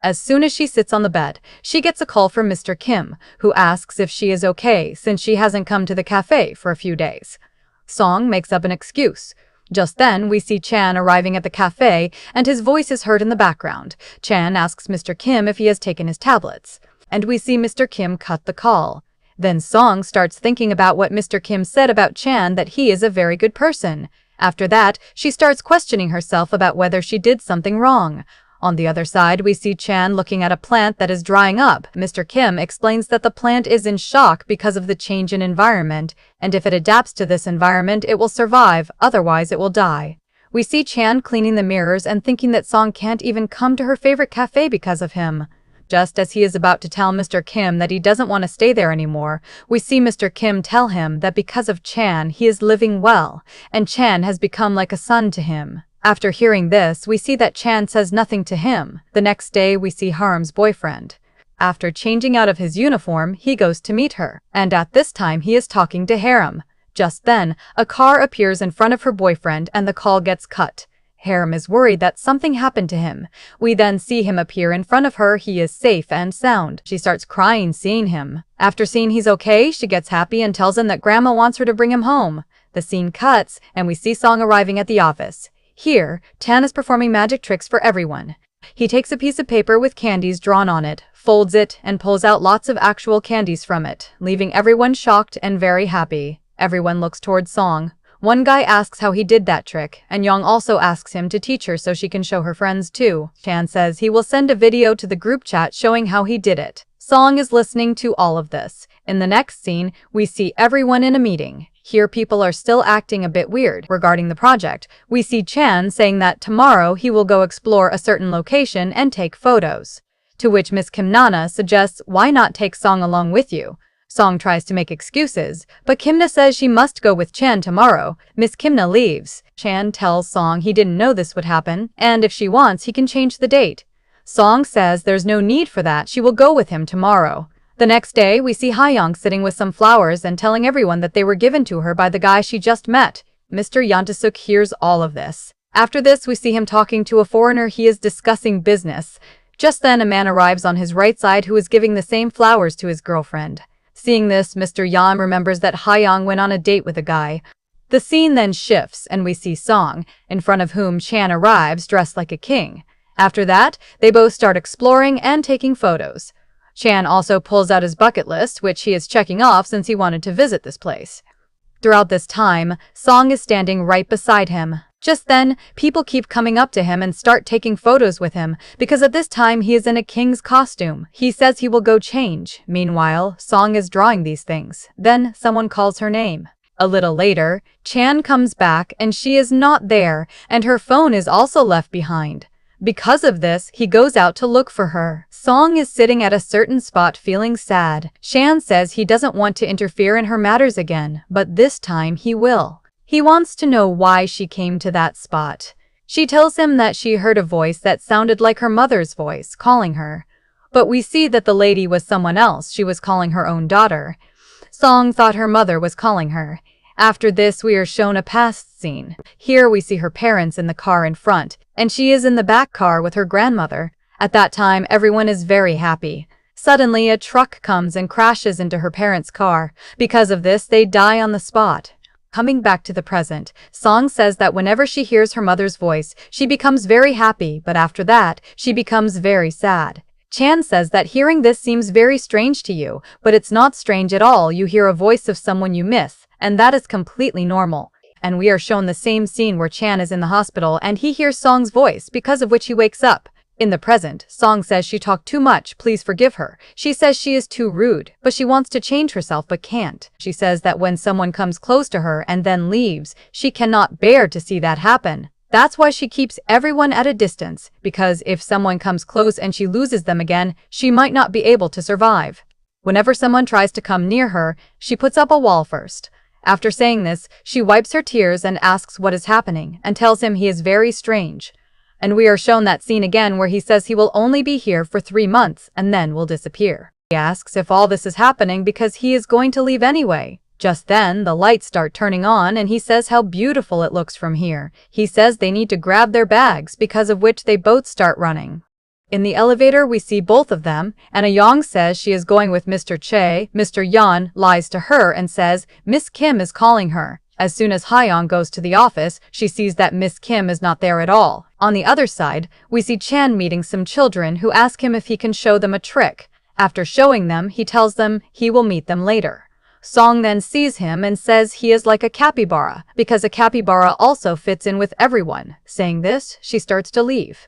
As soon as she sits on the bed, she gets a call from Mr. Kim, who asks if she is okay since she hasn't come to the cafe for a few days. Song makes up an excuse. Just then, we see Chan arriving at the cafe, and his voice is heard in the background. Chan asks Mr. Kim if he has taken his tablets, and we see Mr. Kim cut the call. Then Song starts thinking about what Mr. Kim said about Chan, that he is a very good person. After that, she starts questioning herself about whether she did something wrong. On the other side, we see Chan looking at a plant that is drying up. Mr. Kim explains that the plant is in shock because of the change in environment, and if it adapts to this environment, it will survive, otherwise it will die. We see Chan cleaning the mirrors and thinking that Song can't even come to her favorite cafe because of him. Just as he is about to tell Mr. Kim that he doesn't want to stay there anymore, we see Mr. Kim tell him that because of Chan, he is living well, and Chan has become like a son to him. After hearing this, we see that Chan says nothing to him. The next day, we see Harm's boyfriend. After changing out of his uniform, he goes to meet her, and at this time he is talking to Harem. Just then, a car appears in front of her boyfriend and the call gets cut. Harem is worried that something happened to him. We then see him appear in front of her. He is safe and sound. She starts crying seeing him. After seeing he's okay, she gets happy and tells him that grandma wants her to bring him home. The scene cuts, and we see Song arriving at the office. Here, Tan is performing magic tricks for everyone. He takes a piece of paper with candies drawn on it, folds it, and pulls out lots of actual candies from it, leaving everyone shocked and very happy. Everyone looks towards Song. One guy asks how he did that trick, and Young also asks him to teach her so she can show her friends too. Chan says he will send a video to the group chat showing how he did it. Song is listening to all of this. In the next scene, we see everyone in a meeting. Here people are still acting a bit weird regarding the project. We see Chan saying that tomorrow he will go explore a certain location and take photos. To which Miss Kim Nana suggests, why not take Song along with you? Song tries to make excuses, but Kimna says she must go with Chan tomorrow. Miss Kimna leaves. Chan tells Song he didn't know this would happen, and if she wants, he can change the date. Song says there's no need for that, she will go with him tomorrow. The next day, we see Hyung sitting with some flowers and telling everyone that they were given to her by the guy she just met. Mr. Yantasuk hears all of this. After this, we see him talking to a foreigner. He is discussing business. Just then, a man arrives on his right side who is giving the same flowers to his girlfriend. Seeing this, Mr. Yan remembers that Hyung went on a date with a guy. The scene then shifts, and we see Song, in front of whom Chan arrives dressed like a king. After that, they both start exploring and taking photos. Chan also pulls out his bucket list, which he is checking off since he wanted to visit this place. Throughout this time, Song is standing right beside him. Just then, people keep coming up to him and start taking photos with him, because at this time he is in a king's costume. He says he will go change. Meanwhile, Song is drawing these things. Then, someone calls her name. A little later, Chan comes back and she is not there, and her phone is also left behind. Because of this, he goes out to look for her. Song is sitting at a certain spot feeling sad. Chan says he doesn't want to interfere in her matters again, but this time he will. He wants to know why she came to that spot. She tells him that she heard a voice that sounded like her mother's voice calling her. But we see that the lady was someone else. She was calling her own daughter. Song thought her mother was calling her. After this, we are shown a past scene. Here we see her parents in the car in front, and she is in the back car with her grandmother. At that time, everyone is very happy. Suddenly, a truck comes and crashes into her parents' car. Because of this, they die on the spot. Coming back to the present, Song says that whenever she hears her mother's voice, she becomes very happy, but after that, she becomes very sad. Chan says that hearing this seems very strange to you, but it's not strange at all. You hear a voice of someone you miss, and that is completely normal. And we are shown the same scene where Chan is in the hospital and he hears Song's voice, because of which he wakes up. In the present, Song says she talked too much, please forgive her. She says she is too rude, but she wants to change herself but can't. She says that when someone comes close to her and then leaves, she cannot bear to see that happen. That's why she keeps everyone at a distance, because if someone comes close and she loses them again, she might not be able to survive. Whenever someone tries to come near her, she puts up a wall first. After saying this, she wipes her tears and asks what is happening and tells him he is very strange. And we are shown that scene again where he says he will only be here for 3 months and then will disappear. He asks if all this is happening because he is going to leave anyway. Just then, the lights start turning on and he says how beautiful it looks from here. He says they need to grab their bags, because of which they both start running. In the elevator, we see both of them, and Ayong says she is going with Mr. Chae. Mr. Yan lies to her and says Miss Kim is calling her. As soon as Hyung goes to the office, she sees that Miss Kim is not there at all. On the other side, we see Chan meeting some children who ask him if he can show them a trick. After showing them, he tells them he will meet them later. Song then sees him and says he is like a capybara, because a capybara also fits in with everyone. Saying this, she starts to leave.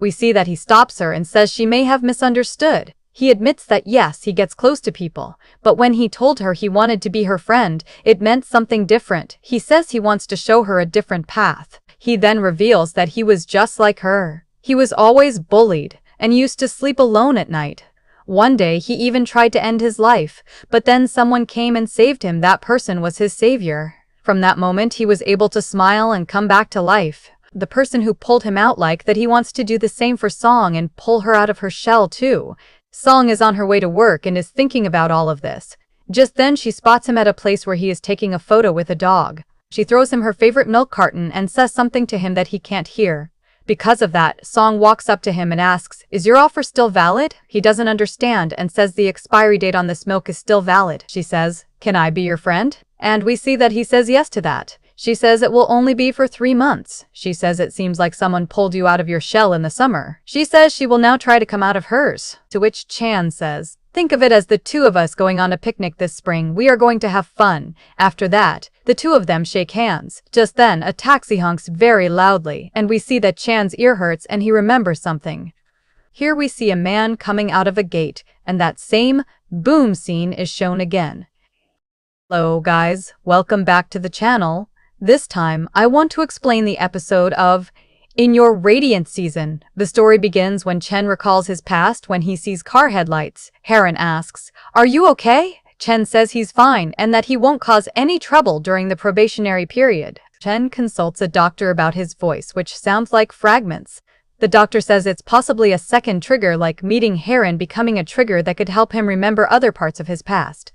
We see that he stops her and says she may have misunderstood. He admits that yes, he gets close to people, but when he told her he wanted to be her friend, it meant something different. He says he wants to show her a different path. He then reveals that he was just like her. He was always bullied and used to sleep alone at night. One day, he even tried to end his life, but then someone came and saved him. That person was his savior. From that moment, he was able to smile and come back to life. The person who pulled him out like that, he wants to do the same for Song and pull her out of her shell too. Song is on her way to work and is thinking about all of this. Just then, she spots him at a place where he is taking a photo with a dog. She throws him her favorite milk carton and says something to him that he can't hear. Because of that, Song walks up to him and asks, "Is your offer still valid?" He doesn't understand and says the expiry date on this milk is still valid. She says, "Can I be your friend?" And we see that he says yes to that. She says it will only be for 3 months. She says it seems like someone pulled you out of your shell in the summer. She says she will now try to come out of hers. To which Chan says, "Think of it as the two of us going on a picnic this spring. We are going to have fun." After that, the two of them shake hands. Just then, a taxi honks very loudly, and we see that Chan's ear hurts and he remembers something. Here we see a man coming out of a gate, and that same boom scene is shown again. Hello guys, welcome back to the channel. This time, I want to explain the episode of In Your Radiant Season. The story begins when Chen recalls his past when he sees car headlights. Haran asks, "Are you okay?" Chen says he's fine and that he won't cause any trouble during the probationary period. Chen consults a doctor about his voice, which sounds like fragments. The doctor says it's possibly a second trigger, like meeting Haran becoming a trigger that could help him remember other parts of his past.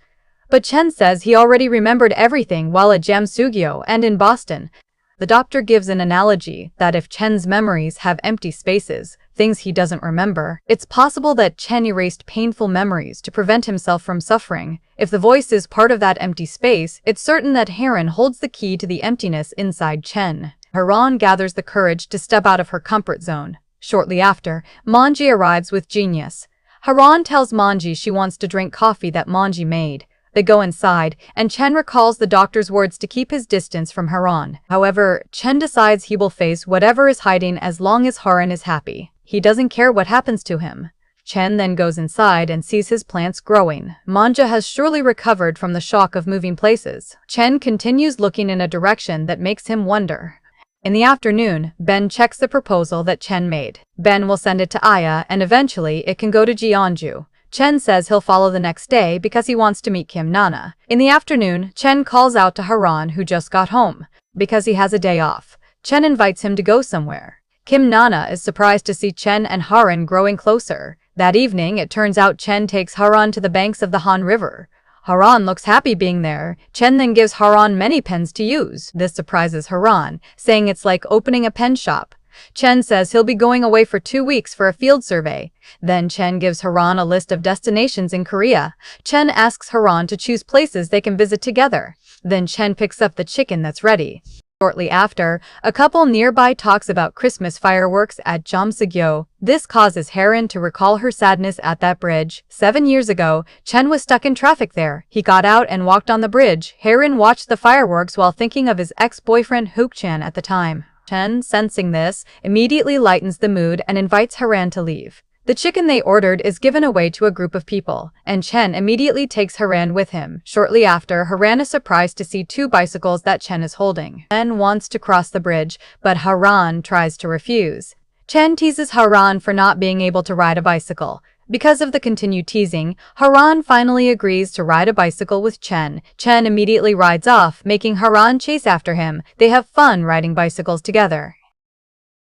But Chen says he already remembered everything while at Jamsugyo and in Boston. The doctor gives an analogy that if Chen's memories have empty spaces, things he doesn't remember, it's possible that Chen erased painful memories to prevent himself from suffering. If the voice is part of that empty space, it's certain that Haran holds the key to the emptiness inside Chen. Haran gathers the courage to step out of her comfort zone. Shortly after, Manji arrives with Genius. Haran tells Manji she wants to drink coffee that Manji made. They go inside, and Chen recalls the doctor's words to keep his distance from Haran. However, Chen decides he will face whatever is hiding as long as Haran is happy. He doesn't care what happens to him. Chen then goes inside and sees his plants growing. Manja has surely recovered from the shock of moving places. Chen continues looking in a direction that makes him wonder. In the afternoon, Ben checks the proposal that Chen made. Ben will send it to Aya, and eventually it can go to Jeonju. Chen says he'll follow the next day because he wants to meet Kim Nana. In the afternoon, Chen calls out to Haran, who just got home. Because he has a day off, Chen invites him to go somewhere. Kim Nana is surprised to see Chen and Haran growing closer. That evening, it turns out Chen takes Haran to the banks of the Han River. Haran looks happy being there. Chen then gives Haran many pens to use. This surprises Haran, saying it's like opening a pen shop. Chen says he'll be going away for 2 weeks for a field survey. Then Chen gives Haran a list of destinations in Korea. Chen asks Haran to choose places they can visit together. Then Chen picks up the chicken that's ready. Shortly after, a couple nearby talks about Christmas fireworks at Jamsugyo. This causes Haran to recall her sadness at that bridge. 7 years ago, Chen was stuck in traffic there. He got out and walked on the bridge. Haran watched the fireworks while thinking of his ex-boyfriend Hook-chan at the time. Chen, sensing this, immediately lightens the mood and invites Haran to leave. The chicken they ordered is given away to a group of people, and Chen immediately takes Haran with him. Shortly after, Haran is surprised to see 2 bicycles that Chen is holding. Chen wants to cross the bridge, but Haran tries to refuse. Chen teases Haran for not being able to ride a bicycle. Because of the continued teasing, Haran finally agrees to ride a bicycle with Chen. Chen immediately rides off, making Haran chase after him. They have fun riding bicycles together.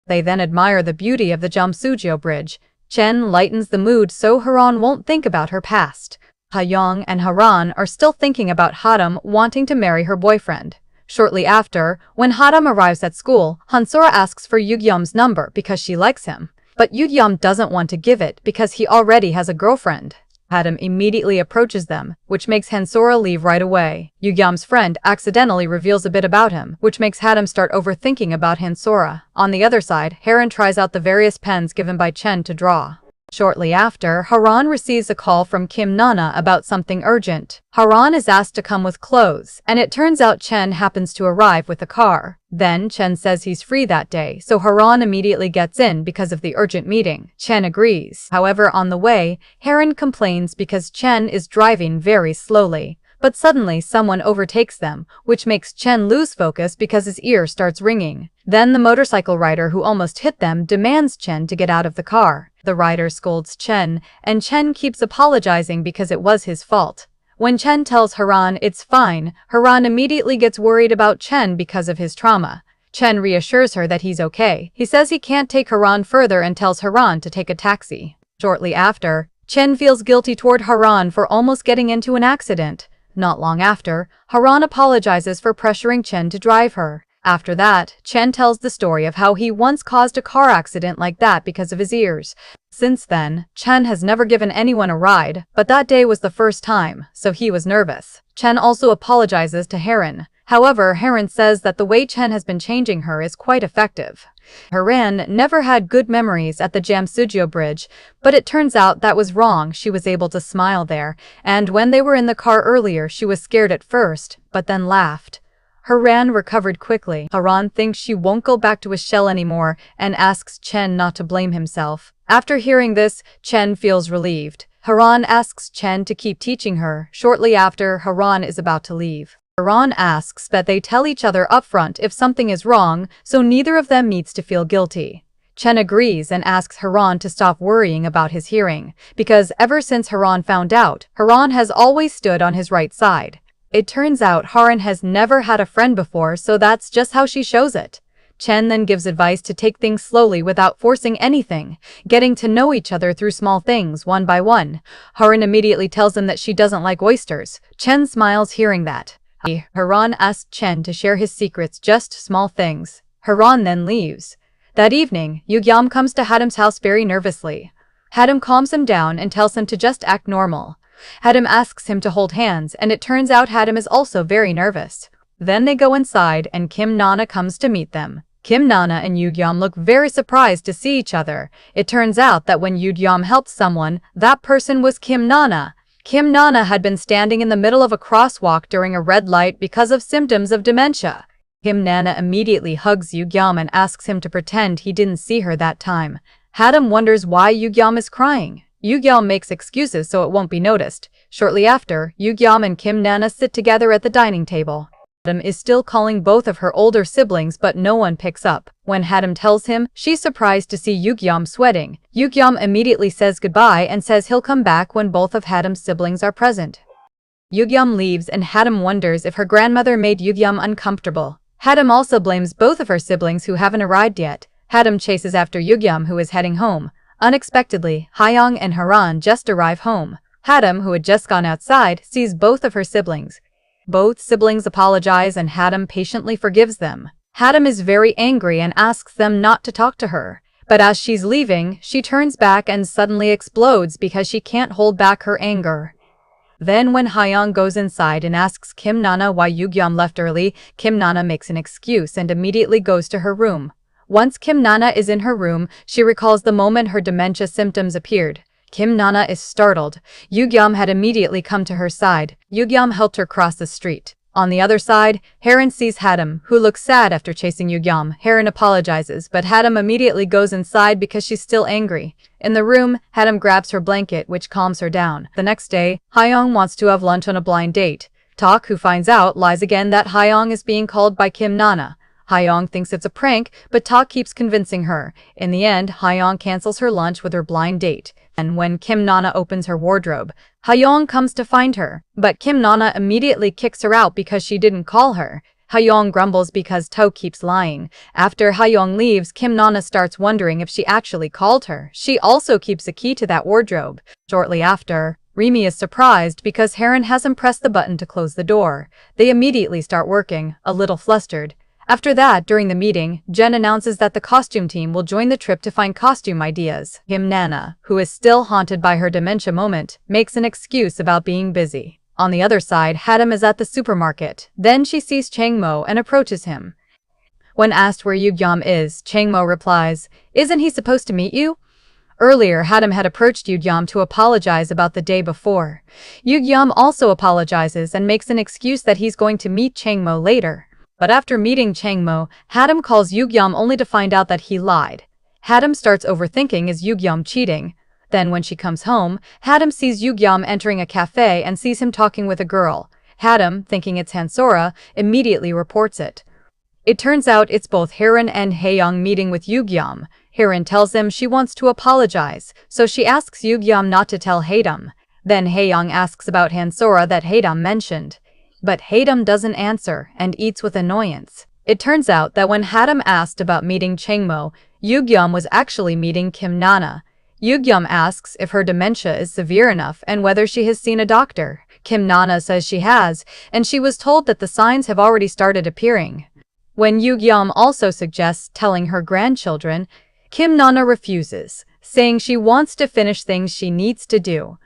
They then admire the beauty of the Jamsugyo Bridge. Chen lightens the mood so Haran won't think about her past. Kyung and Haran are still thinking about Haram wanting to marry her boyfriend. Shortly after, when Haram arrives at school, Hansora asks for Yugyum's number because she likes him. But Yugyum doesn't want to give it because he already has a girlfriend. Haram immediately approaches them, which makes Hansora leave right away. Yugyum's friend accidentally reveals a bit about him, which makes Haram start overthinking about Hansora. On the other side, Haran tries out the various pens given by Chen to draw. Shortly after, Haran receives a call from Kim Nana about something urgent. Haran is asked to come with clothes, and it turns out Chen happens to arrive with a car. Then Chen says he's free that day, so Haran immediately gets in because of the urgent meeting. Chen agrees. However, on the way, Haran complains because Chen is driving very slowly. But suddenly someone overtakes them, which makes Chen lose focus because his ear starts ringing. Then the motorcycle rider who almost hit them demands Chen to get out of the car. The rider scolds Chen, and Chen keeps apologizing because it was his fault. When Chen tells Haran it's fine, Haran immediately gets worried about Chen because of his trauma. Chen reassures her that he's okay. He says he can't take Haran further and tells Haran to take a taxi. Shortly after, Chen feels guilty toward Haran for almost getting into an accident. Not long after, Haran apologizes for pressuring Chen to drive her. After that, Chen tells the story of how he once caused a car accident like that because of his ears. Since then, Chen has never given anyone a ride, but that day was the first time, so he was nervous. Chen also apologizes to Haran. However, Haran says that the way Chen has been changing her is quite effective. Haran never had good memories at the Jamsugyo Bridge, but it turns out that was wrong. She was able to smile there, and when they were in the car earlier, she was scared at first, but then laughed. Haran recovered quickly. Haran thinks she won't go back to his shell anymore and asks Chen not to blame himself. After hearing this, Chen feels relieved. Haran asks Chen to keep teaching her. Shortly after, Haran is about to leave. Haran asks that they tell each other upfront if something is wrong, so neither of them needs to feel guilty. Chen agrees and asks Haran to stop worrying about his hearing, because ever since Haran found out, Haran has always stood on his right side. It turns out Haran has never had a friend before, so that's just how she shows it. Chen then gives advice to take things slowly without forcing anything, getting to know each other through small things one by one. Haran immediately tells him that she doesn't like oysters. Chen smiles hearing that. Haran asks Chen to share his secrets, just small things. Haran then leaves. That evening, Yugyam comes to Hadam's house very nervously. Hadam calms him down and tells him to just act normal. Hadam asks him to hold hands, and it turns out Hadam is also very nervous. Then they go inside and Kim Nana comes to meet them. Kim Nana and Yugyam look very surprised to see each other. It turns out that when Yugyam helped someone, that person was Kim Nana. Kim Nana had been standing in the middle of a crosswalk during a red light because of symptoms of dementia. Kim Nana immediately hugs Yugyam and asks him to pretend he didn't see her that time. Hadam wonders why Yugyam is crying. Yugyam makes excuses so it won't be noticed. Shortly after, Yugyam and Kim Nana sit together at the dining table. Hadam is still calling both of her older siblings, but no one picks up. When Hadam tells him, she's surprised to see Yugyam sweating. Yugyam immediately says goodbye and says he'll come back when both of Hadam's siblings are present. Yugyam leaves and Hadam wonders if her grandmother made Yugyam uncomfortable. Hadam also blames both of her siblings who haven't arrived yet. Hadam chases after Yugyam, who is heading home. Unexpectedly, Hyung and Haran just arrive home. Hadam, who had just gone outside, sees both of her siblings. Both siblings apologize and Hadam patiently forgives them. Hadam is very angry and asks them not to talk to her. But as she's leaving, she turns back and suddenly explodes because she can't hold back her anger. Then when Hyung goes inside and asks Kim Nana why Yugyam left early, Kim Nana makes an excuse and immediately goes to her room. Once Kim Nana is in her room, she recalls the moment her dementia symptoms appeared. Kim Nana is startled. Yugyam had immediately come to her side. Yugyam helped her cross the street. On the other side, Haran sees Hadam, who looks sad after chasing Yugyam. Haran apologizes, but Hadam immediately goes inside because she's still angry. In the room, Hadam grabs her blanket, which calms her down. The next day, Hyung wants to have lunch on a blind date. Tak, who finds out, lies again that Hyung is being called by Kim Nana. Hyung thinks it's a prank, but Tak keeps convincing her. In the end, Hyung cancels her lunch with her blind date. And when Kim Nana opens her wardrobe, Hyung comes to find her, but Kim Nana immediately kicks her out because she didn't call her. Hyung grumbles because Tak keeps lying. After Hyung leaves, Kim Nana starts wondering if she actually called her. She also keeps a key to that wardrobe. Shortly after, Rimi is surprised because Haran hasn't pressed the button to close the door. They immediately start working, a little flustered. After that, during the meeting, Jen announces that the costume team will join the trip to find costume ideas. Kim Nana, who is still haunted by her dementia moment, makes an excuse about being busy. On the other side, Hadam is at the supermarket. Then she sees Changmo and approaches him. When asked where Yugyam is, Changmo replies, "Isn't he supposed to meet you?" Earlier, Hadam had approached Yugyam to apologize about the day before. Yugyam also apologizes and makes an excuse that he's going to meet Changmo later. But after meeting Changmo, Hadam calls Yugyam only to find out that he lied. Hadam starts overthinking, is Yugyam cheating? Then when she comes home, Hadam sees Yugyam entering a cafe and sees him talking with a girl. Hadam, thinking it's Hansora, immediately reports it. It turns out it's both Haran and Hyung meeting with Yugyam. Haran tells him she wants to apologize, so she asks Yugyam not to tell Hadam. Then Hyung asks about Hansora that Hadam mentioned. But Hadam doesn't answer and eats with annoyance. It turns out that when Hadam asked about meeting Changmo, Yugyam was actually meeting Kim Nana. Yugyam asks if her dementia is severe enough and whether she has seen a doctor. Kim Nana says she has, and she was told that the signs have already started appearing. When Yugyam also suggests telling her grandchildren, Kim Nana refuses, saying she wants to finish things she needs to do.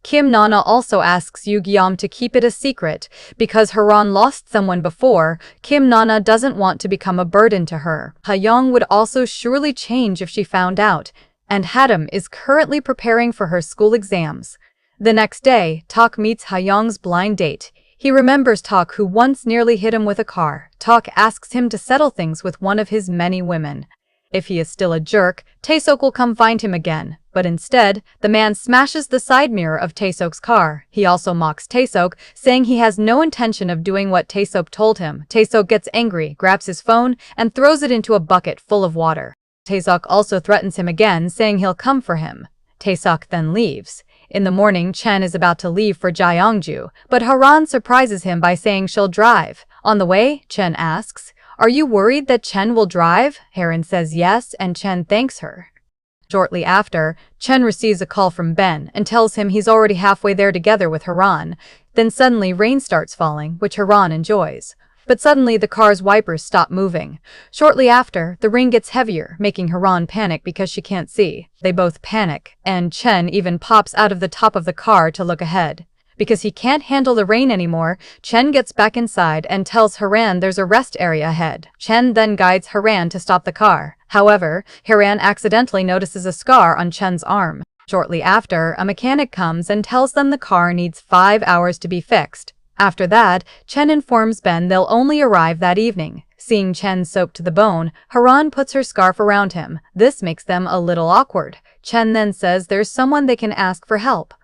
Kim Nana also asks Yugyam to keep it a secret because Haran lost someone before. Kim Nana doesn't want to become a burden to her. Hyung would also surely change if she found out, and Hadam is currently preparing for her school exams. The next day, Tak meets Hyung's blind date. He remembers Tak, who once nearly hit him with a car. Tak asks him to settle things with one of his many women. If he is still a jerk, Tae-sok will come find him again. But instead, the man smashes the side mirror of Tae-sok's car. He also mocks Tae-sok, saying he has no intention of doing what Tae-sok told him. Tae-sok gets angry, grabs his phone, and throws it into a bucket full of water. Tae-sok also threatens him again, saying he'll come for him. Tae-sok then leaves. In the morning, Chen is about to leave for Gyeongju, but Haran surprises him by saying she'll drive. On the way, Chen asks, "Are you worried that Chen will drive?" Haran says yes, and Chen thanks her. Shortly after, Chen receives a call from Ben and tells him he's already halfway there together with Haran. Then suddenly rain starts falling, which Haran enjoys. But suddenly the car's wipers stop moving. Shortly after, the rain gets heavier, making Haran panic because she can't see. They both panic, and Chen even pops out of the top of the car to look ahead. Because he can't handle the rain anymore, Chen gets back inside and tells Haran there's a rest area ahead. Chen then guides Haran to stop the car. However, Haran accidentally notices a scar on Chen's arm. Shortly after, a mechanic comes and tells them the car needs 5 hours to be fixed. After that, Chen informs Ben they'll only arrive that evening. Seeing Chen soaked to the bone, Haran puts her scarf around him. This makes them a little awkward. Chen then says there's someone they can ask for help.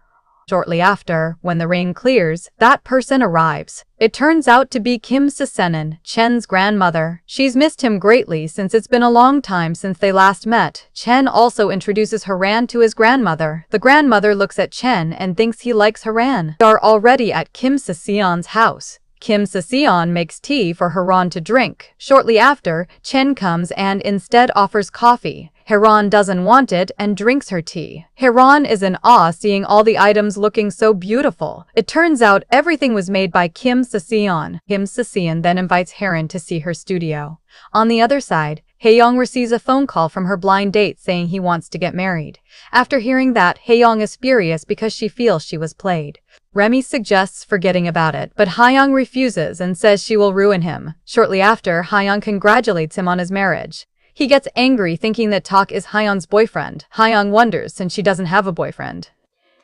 Shortly after, when the rain clears, that person arrives. It turns out to be Kim Se-seon, Chen's grandmother. She's missed him greatly since it's been a long time since they last met. Chen also introduces Haran to his grandmother. The grandmother looks at Chen and thinks he likes Haran. They are already at Kim Se-seon's house. Kim Se-seon makes tea for Haran to drink. Shortly after, Chen comes and instead offers coffee. Haran doesn't want it and drinks her tea. Haran is in awe seeing all the items looking so beautiful. It turns out everything was made by Kim Se-seon. Kim Se-seon then invites Haran to see her studio. On the other side, Hae-young receives a phone call from her blind date saying he wants to get married. After hearing that, Hae-young is furious because she feels she was played. Remy suggests forgetting about it, but Hae-young refuses and says she will ruin him. Shortly after, Hae-young congratulates him on his marriage. He gets angry thinking that Tak is Hae-young's boyfriend. Hae-young wonders since she doesn't have a boyfriend.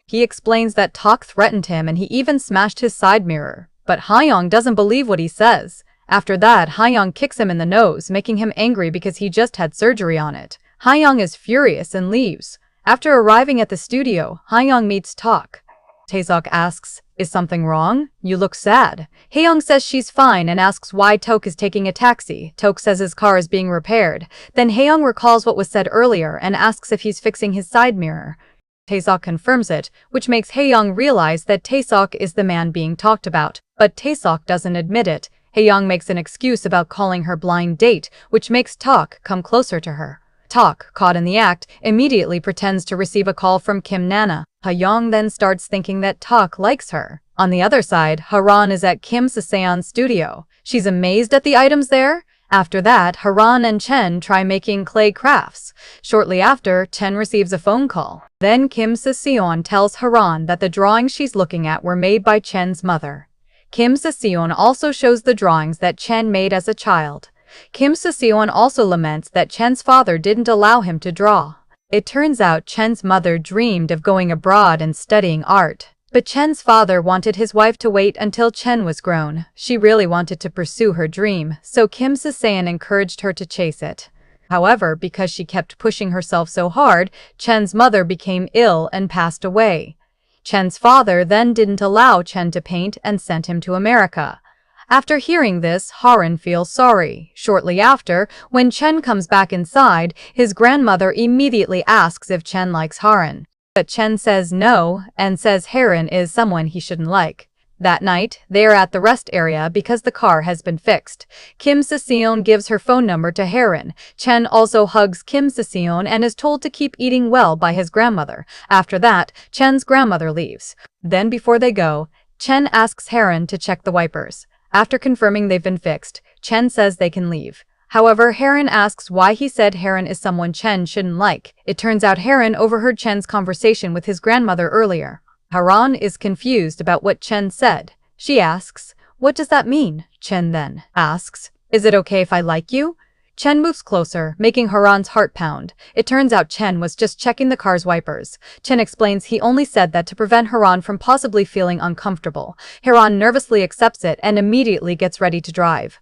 He explains that Tak threatened him and he even smashed his side mirror. But Hae-young doesn't believe what he says. After that, Hae-young kicks him in the nose, making him angry because he just had surgery on it. Hae-young is furious and leaves. After arriving at the studio, Hae-young meets Tak. Tae-sok asks, "Is something wrong? You look sad." Hae-young says she's fine and asks why Tok is taking a taxi. Tok says his car is being repaired. Then Hae-young recalls what was said earlier and asks if he's fixing his side mirror. Tae-sok confirms it, which makes Hae-young realize that Tae-sok is the man being talked about. But Tae-sok doesn't admit it. Hae-young makes an excuse about calling her blind date, which makes Tak come closer to her. Tak, caught in the act, immediately pretends to receive a call from Kim Nana. Hae-young then starts thinking that Tak likes her. On the other side, Haran is at Kim Se-seon's studio. She's amazed at the items there. After that, Haran and Chen try making clay crafts. Shortly after, Chen receives a phone call. Then Kim Se-seon tells Haran that the drawings she's looking at were made by Chen's mother. Kim Se-seon also shows the drawings that Chen made as a child. Kim Se-seon also laments that Chen's father didn't allow him to draw. It turns out Chen's mother dreamed of going abroad and studying art. But Chen's father wanted his wife to wait until Chen was grown. She really wanted to pursue her dream, so Kim Se-seon encouraged her to chase it. However, because she kept pushing herself so hard, Chen's mother became ill and passed away. Chen's father then didn't allow Chen to paint and sent him to America. After hearing this, Haran feels sorry. Shortly after, when Chen comes back inside, his grandmother immediately asks if Chen likes Haran. But Chen says no, and says Haran is someone he shouldn't like. That night, they are at the rest area because the car has been fixed. Kim Se-seon gives her phone number to Haran. Chen also hugs Kim Se-seon and is told to keep eating well by his grandmother. After that, Chen's grandmother leaves. Then before they go, Chen asks Haran to check the wipers. After confirming they've been fixed, Chen says they can leave. However, Haran asks why he said Haran is someone Chen shouldn't like. It turns out Haran overheard Chen's conversation with his grandmother earlier. Haran is confused about what Chen said. She asks, "What does that mean?" Chen then asks, "Is it okay if I like you?" Chen moves closer, making Haran's heart pound. It turns out Chen was just checking the car's wipers. Chen explains he only said that to prevent Haran from possibly feeling uncomfortable. Haran nervously accepts it and immediately gets ready to drive.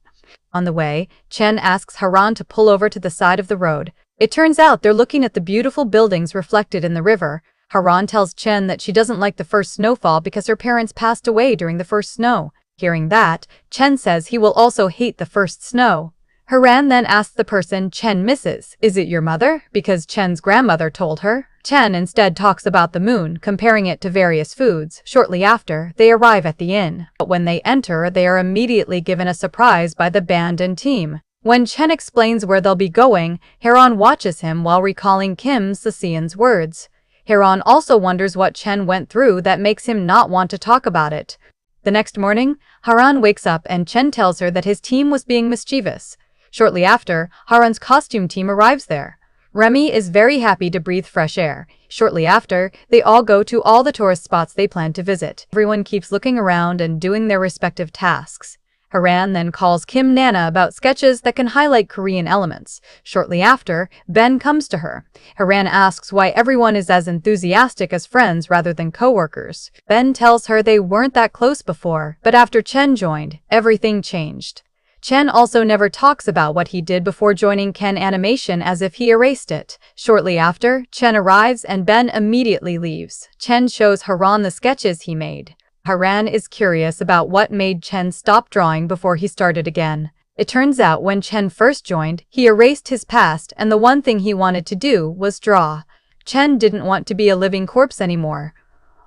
On the way, Chen asks Haran to pull over to the side of the road. It turns out they're looking at the beautiful buildings reflected in the river. Haran tells Chen that she doesn't like the first snowfall because her parents passed away during the first snow. Hearing that, Chen says he will also hate the first snow. Haran then asks the person Chen misses, "Is it your mother?" because Chen's grandmother told her. Chen instead talks about the moon, comparing it to various foods. Shortly after, they arrive at the inn. But when they enter, they are immediately given a surprise by the band and team. When Chen explains where they'll be going, Haran watches him while recalling Kim Sesian's words. Haran also wonders what Chen went through that makes him not want to talk about it. The next morning, Haran wakes up and Chen tells her that his team was being mischievous. Shortly after, Haran's costume team arrives there. Remy is very happy to breathe fresh air. Shortly after, they all go to all the tourist spots they plan to visit. Everyone keeps looking around and doing their respective tasks. Haran then calls Kim Nana about sketches that can highlight Korean elements. Shortly after, Ben comes to her. Haran asks why everyone is as enthusiastic as friends rather than co-workers. Ben tells her they weren't that close before, but after Chen joined, everything changed. Chen also never talks about what he did before joining Ken Animation as if he erased it. Shortly after, Chen arrives and Ben immediately leaves. Chen shows Haran the sketches he made. Haran is curious about what made Chen stop drawing before he started again. It turns out when Chen first joined, he erased his past and the one thing he wanted to do was draw. Chen didn't want to be a living corpse anymore.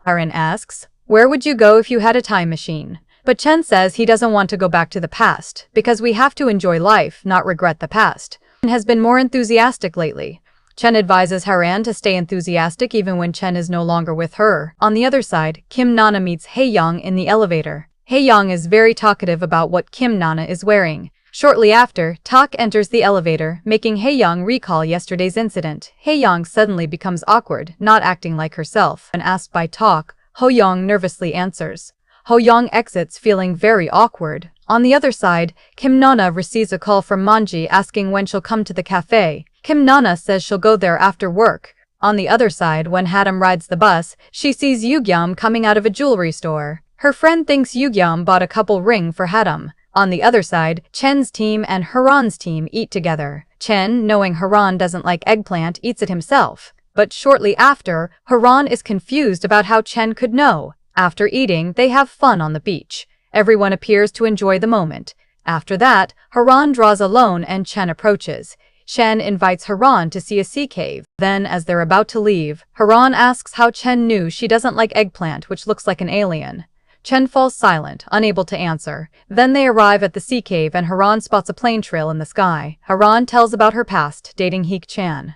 Haran asks, "Where would you go if you had a time machine?" But Chen says he doesn't want to go back to the past, because we have to enjoy life, not regret the past. Chen has been more enthusiastic lately. Chen advises Haran to stay enthusiastic even when Chen is no longer with her. On the other side, Kim Nana meets Hae-young in the elevator. Hae-young is very talkative about what Kim Nana is wearing. Shortly after, Tak enters the elevator, making Hae-young recall yesterday's incident. Hae-young suddenly becomes awkward, not acting like herself. When asked by Tak, Ho-young nervously answers. Ho-young exits feeling very awkward. On the other side, Kim Nana receives a call from Manji asking when she'll come to the cafe. Kim Nana says she'll go there after work. On the other side, when Haram rides the bus, she sees Yugyam coming out of a jewelry store. Her friend thinks Yugyam bought a couple ring for Haram. On the other side, Chen's team and Haran's team eat together. Chen, knowing Haran doesn't like eggplant, eats it himself. But shortly after, Haran is confused about how Chen could know. After eating, they have fun on the beach. Everyone appears to enjoy the moment. After that, Haran draws alone and Chen approaches. Chen invites Haran to see a sea cave. Then, as they're about to leave, Haran asks how Chen knew she doesn't like eggplant, which looks like an alien. Chen falls silent, unable to answer. Then they arrive at the sea cave and Haran spots a plane trail in the sky. Haran tells about her past, dating Heek-chan.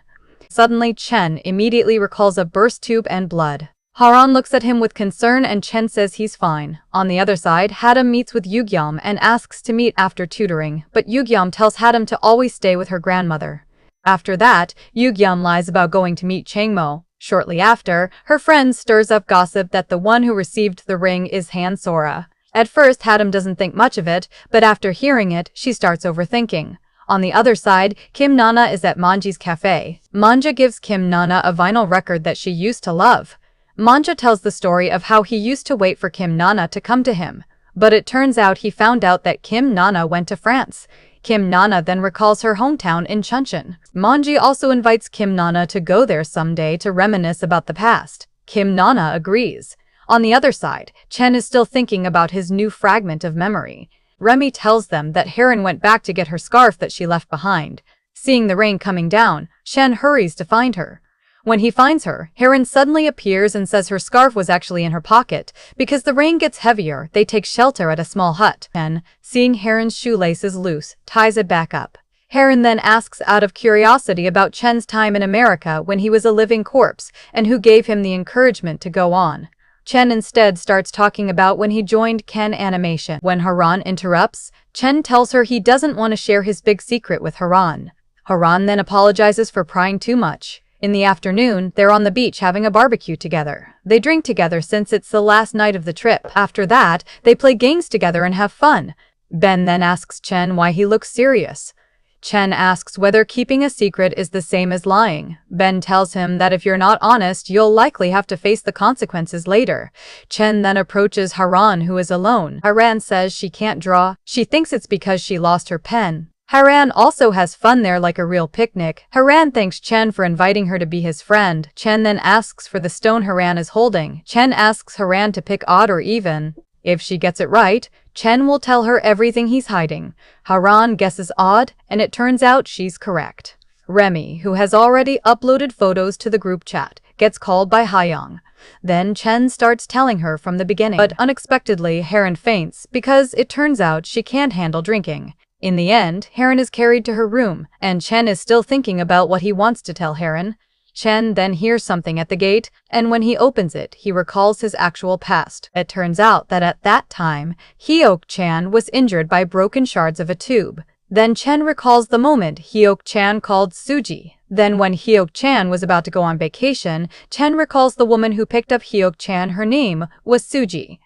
Suddenly, Chen immediately recalls a burst tube and blood. Haran looks at him with concern and Chen says he's fine. On the other side, Haram meets with Yugyam and asks to meet after tutoring, but Yugyam tells Haram to always stay with her grandmother. After that, Yugyam lies about going to meet Changmo. Shortly after, her friend stirs up gossip that the one who received the ring is Han Sora. At first, Haram doesn't think much of it, but after hearing it, she starts overthinking. On the other side, Kim Nana is at Manji's cafe. Manja gives Kim Nana a vinyl record that she used to love. Manja tells the story of how he used to wait for Kim Nana to come to him. But it turns out he found out that Kim Nana went to France. Kim Nana then recalls her hometown in Chuncheon. Manji also invites Kim Nana to go there someday to reminisce about the past. Kim Nana agrees. On the other side, Chen is still thinking about his new fragment of memory. Remy tells them that Heron went back to get her scarf that she left behind. Seeing the rain coming down, Chen hurries to find her. When he finds her, Heron suddenly appears and says her scarf was actually in her pocket. Because the rain gets heavier, they take shelter at a small hut. Chen, seeing Heron's shoelaces loose, ties it back up. Heron then asks out of curiosity about Chen's time in America when he was a living corpse and who gave him the encouragement to go on. Chen instead starts talking about when he joined Ken Animation. When Haran interrupts, Chen tells her he doesn't want to share his big secret with Haran. Haran then apologizes for prying too much. In the afternoon, they're on the beach having a barbecue together. They drink together since it's the last night of the trip. After that, they play games together and have fun. Ben then asks Chen why he looks serious. Chen asks whether keeping a secret is the same as lying. Ben tells him that if you're not honest, you'll likely have to face the consequences later. Chen then approaches Haran, who is alone. Haran says she can't draw. She thinks it's because she lost her pen. Haran also has fun there like a real picnic. Haran thanks Chen for inviting her to be his friend. Chen then asks for the stone Haran is holding. Chen asks Haran to pick odd or even. If she gets it right, Chen will tell her everything he's hiding. Haran guesses odd, and it turns out she's correct. Remy, who has already uploaded photos to the group chat, gets called by Hyung. Then Chen starts telling her from the beginning, but unexpectedly Haran faints because it turns out she can't handle drinking. In the end, Haran is carried to her room, and Chen is still thinking about what he wants to tell Haran. Chen then hears something at the gate, and when he opens it, he recalls his actual past. It turns out that at that time, Hyeok-chan was injured by broken shards of a tube. Then Chen recalls the moment Hyeok-chan called Suji. Then when Hyeok-chan was about to go on vacation, Chen recalls the woman who picked up Hyeok-chan, her name was Suji.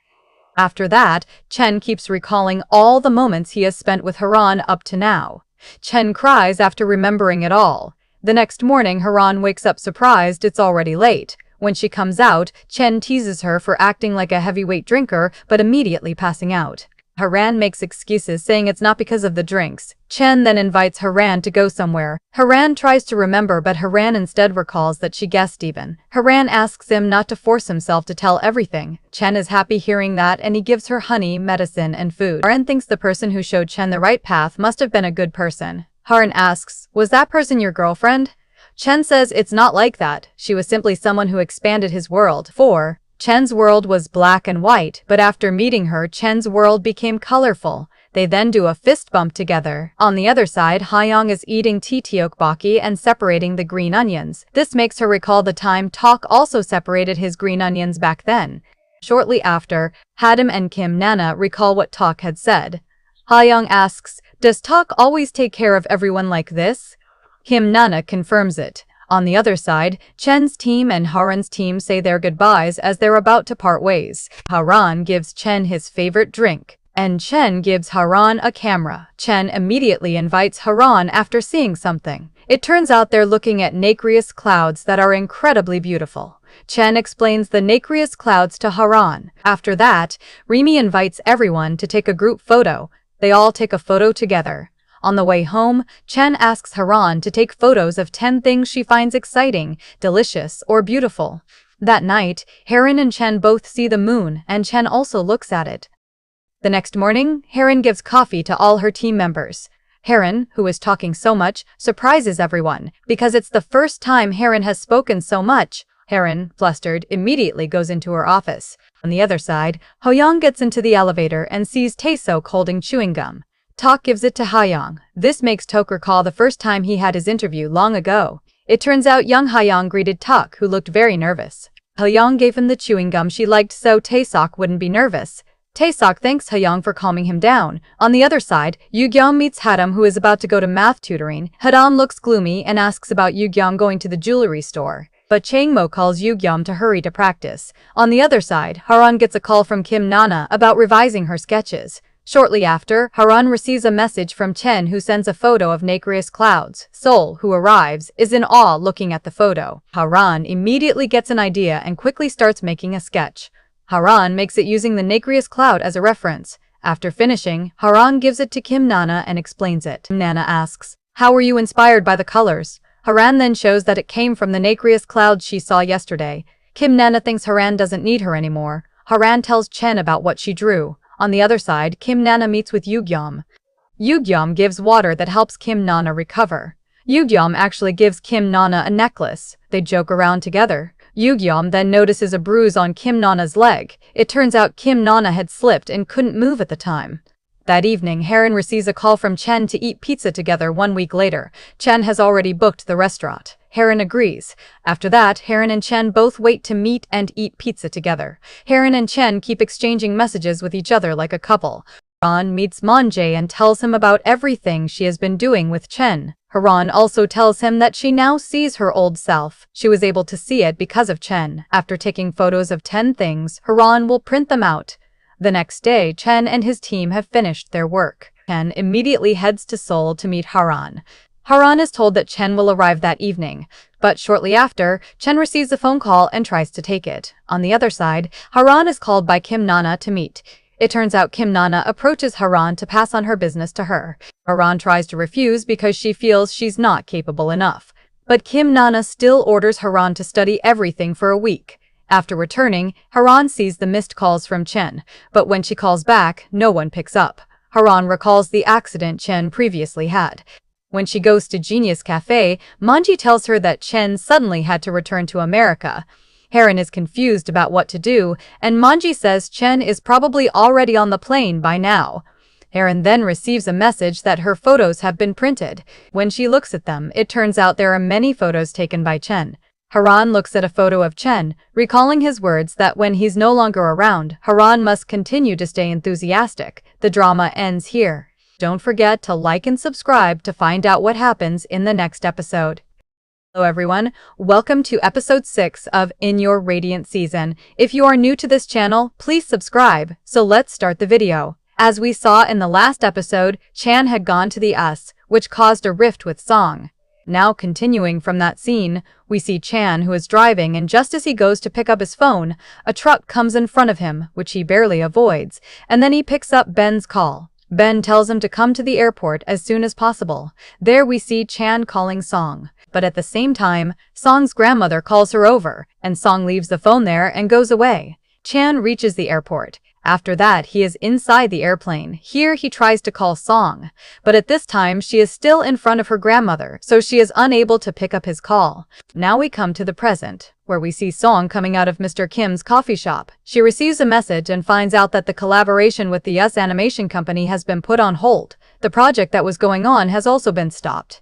After that, Chen keeps recalling all the moments he has spent with Haran up to now. Chen cries after remembering it all. The next morning, Haran wakes up surprised it's already late. When she comes out, Chen teases her for acting like a heavyweight drinker, but immediately passing out. Haran makes excuses saying it's not because of the drinks. Chen then invites Haran to go somewhere. Haran tries to remember, but Haran instead recalls that she guessed even. Haran asks him not to force himself to tell everything. Chen is happy hearing that, and he gives her honey, medicine, and food. Haran thinks the person who showed Chen the right path must have been a good person. Haran asks, "Was that person your girlfriend?" Chen says it's not like that. She was simply someone who expanded his world. Chen's world was black and white, but after meeting her, Chen's world became colorful. They then do a fist bump together. On the other side, Hyung is eating tteokbokki and separating the green onions. This makes her recall the time Tak also separated his green onions back then. Shortly after, Hadam and Kim Nana recall what Tak had said. Hyung asks, "Does Tak always take care of everyone like this?" Kim Nana confirms it. On the other side, Chen's team and Haran's team say their goodbyes as they're about to part ways. Haran gives Chen his favorite drink, and Chen gives Haran a camera. Chen immediately invites Haran after seeing something. It turns out they're looking at nacreous clouds that are incredibly beautiful. Chen explains the nacreous clouds to Haran. After that, Remy invites everyone to take a group photo. They all take a photo together. On the way home, Chen asks Haran to take photos of 10 things she finds exciting, delicious, or beautiful. That night, Haran and Chen both see the moon, and Chen also looks at it. The next morning, Haran gives coffee to all her team members. Haran, who is talking so much, surprises everyone, because it's the first time Haran has spoken so much. Haran, flustered, immediately goes into her office. On the other side, Hoyoung gets into the elevator and sees Taesok holding chewing gum. Tak gives it to Hyung. This makes Tok recall the first time he had his interview long ago. It turns out young Hyung greeted Tak, who looked very nervous. Hyung gave him the chewing gum she liked so Taesok wouldn't be nervous. Taesok thanks Hyung for calming him down. On the other side, Yugyeom meets Hadam, who is about to go to math tutoring. Hadam looks gloomy and asks about Yugyeom going to the jewelry store. But Changmo calls Yugyeom to hurry to practice. On the other side, Haran gets a call from Kim Nana about revising her sketches. Shortly after, Haran receives a message from Chen, who sends a photo of nacreous clouds. Sol, who arrives, is in awe looking at the photo. Haran immediately gets an idea and quickly starts making a sketch. Haran makes it using the nacreous cloud as a reference. After finishing, Haran gives it to Kim Nana and explains it. Nana asks, "How were you inspired by the colors?" Haran then shows that it came from the nacreous clouds she saw yesterday. Kim Nana thinks Haran doesn't need her anymore. Haran tells Chen about what she drew. On the other side, Kim Nana meets with Yugyeom. Yugyeom gives water that helps Kim Nana recover. Yugyeom actually gives Kim Nana a necklace. They joke around together. Yugyeom then notices a bruise on Kim Nana's leg. It turns out Kim Nana had slipped and couldn't move at the time. That evening, Haran receives a call from Chen to eat pizza together 1 week later. Chen has already booked the restaurant. Haran agrees. After that, Haran and Chen both wait to meet and eat pizza together. Haran and Chen keep exchanging messages with each other like a couple. Haran meets Monjae and tells him about everything she has been doing with Chen. Haran also tells him that she now sees her old self. She was able to see it because of Chen. After taking photos of 10 things, Haran will print them out. The next day, Chen and his team have finished their work. Chen immediately heads to Seoul to meet Haran. Haran is told that Chen will arrive that evening, but shortly after, Chen receives a phone call and tries to take it. On the other side, Haran is called by Kim Nana to meet. It turns out Kim Nana approaches Haran to pass on her business to her. Haran tries to refuse because she feels she's not capable enough. But Kim Nana still orders Haran to study everything for a week. After returning, Haran sees the missed calls from Chen, but when she calls back, no one picks up. Haran recalls the accident Chen previously had. When she goes to Genius Cafe, Manji tells her that Chen suddenly had to return to America. Haran is confused about what to do, and Manji says Chen is probably already on the plane by now. Haran then receives a message that her photos have been printed. When she looks at them, it turns out there are many photos taken by Chen. Haran looks at a photo of Chen, recalling his words that when he's no longer around, Haran must continue to stay enthusiastic. The drama ends here. Don't forget to like and subscribe to find out what happens in the next episode. Hello everyone, welcome to episode 6 of In Your Radiant Season. If you are new to this channel, please subscribe. So let's start the video. As we saw in the last episode, Chan had gone to the US, which caused a rift with Song. Now continuing from that scene, we see Chan who is driving, and just as he goes to pick up his phone, a truck comes in front of him, which he barely avoids, and then he picks up Ben's call. Ben tells him to come to the airport as soon as possible. There we see Chan calling Song. But at the same time, Song's grandmother calls her over, and Song leaves the phone there and goes away. Chan reaches the airport. After that, he is inside the airplane. Here he tries to call Song, but at this time she is still in front of her grandmother, so she is unable to pick up his call. Now we come to the present, where we see Song coming out of Mr. Kim's coffee shop. She receives a message and finds out that the collaboration with the US animation company has been put on hold. The project that was going on has also been stopped.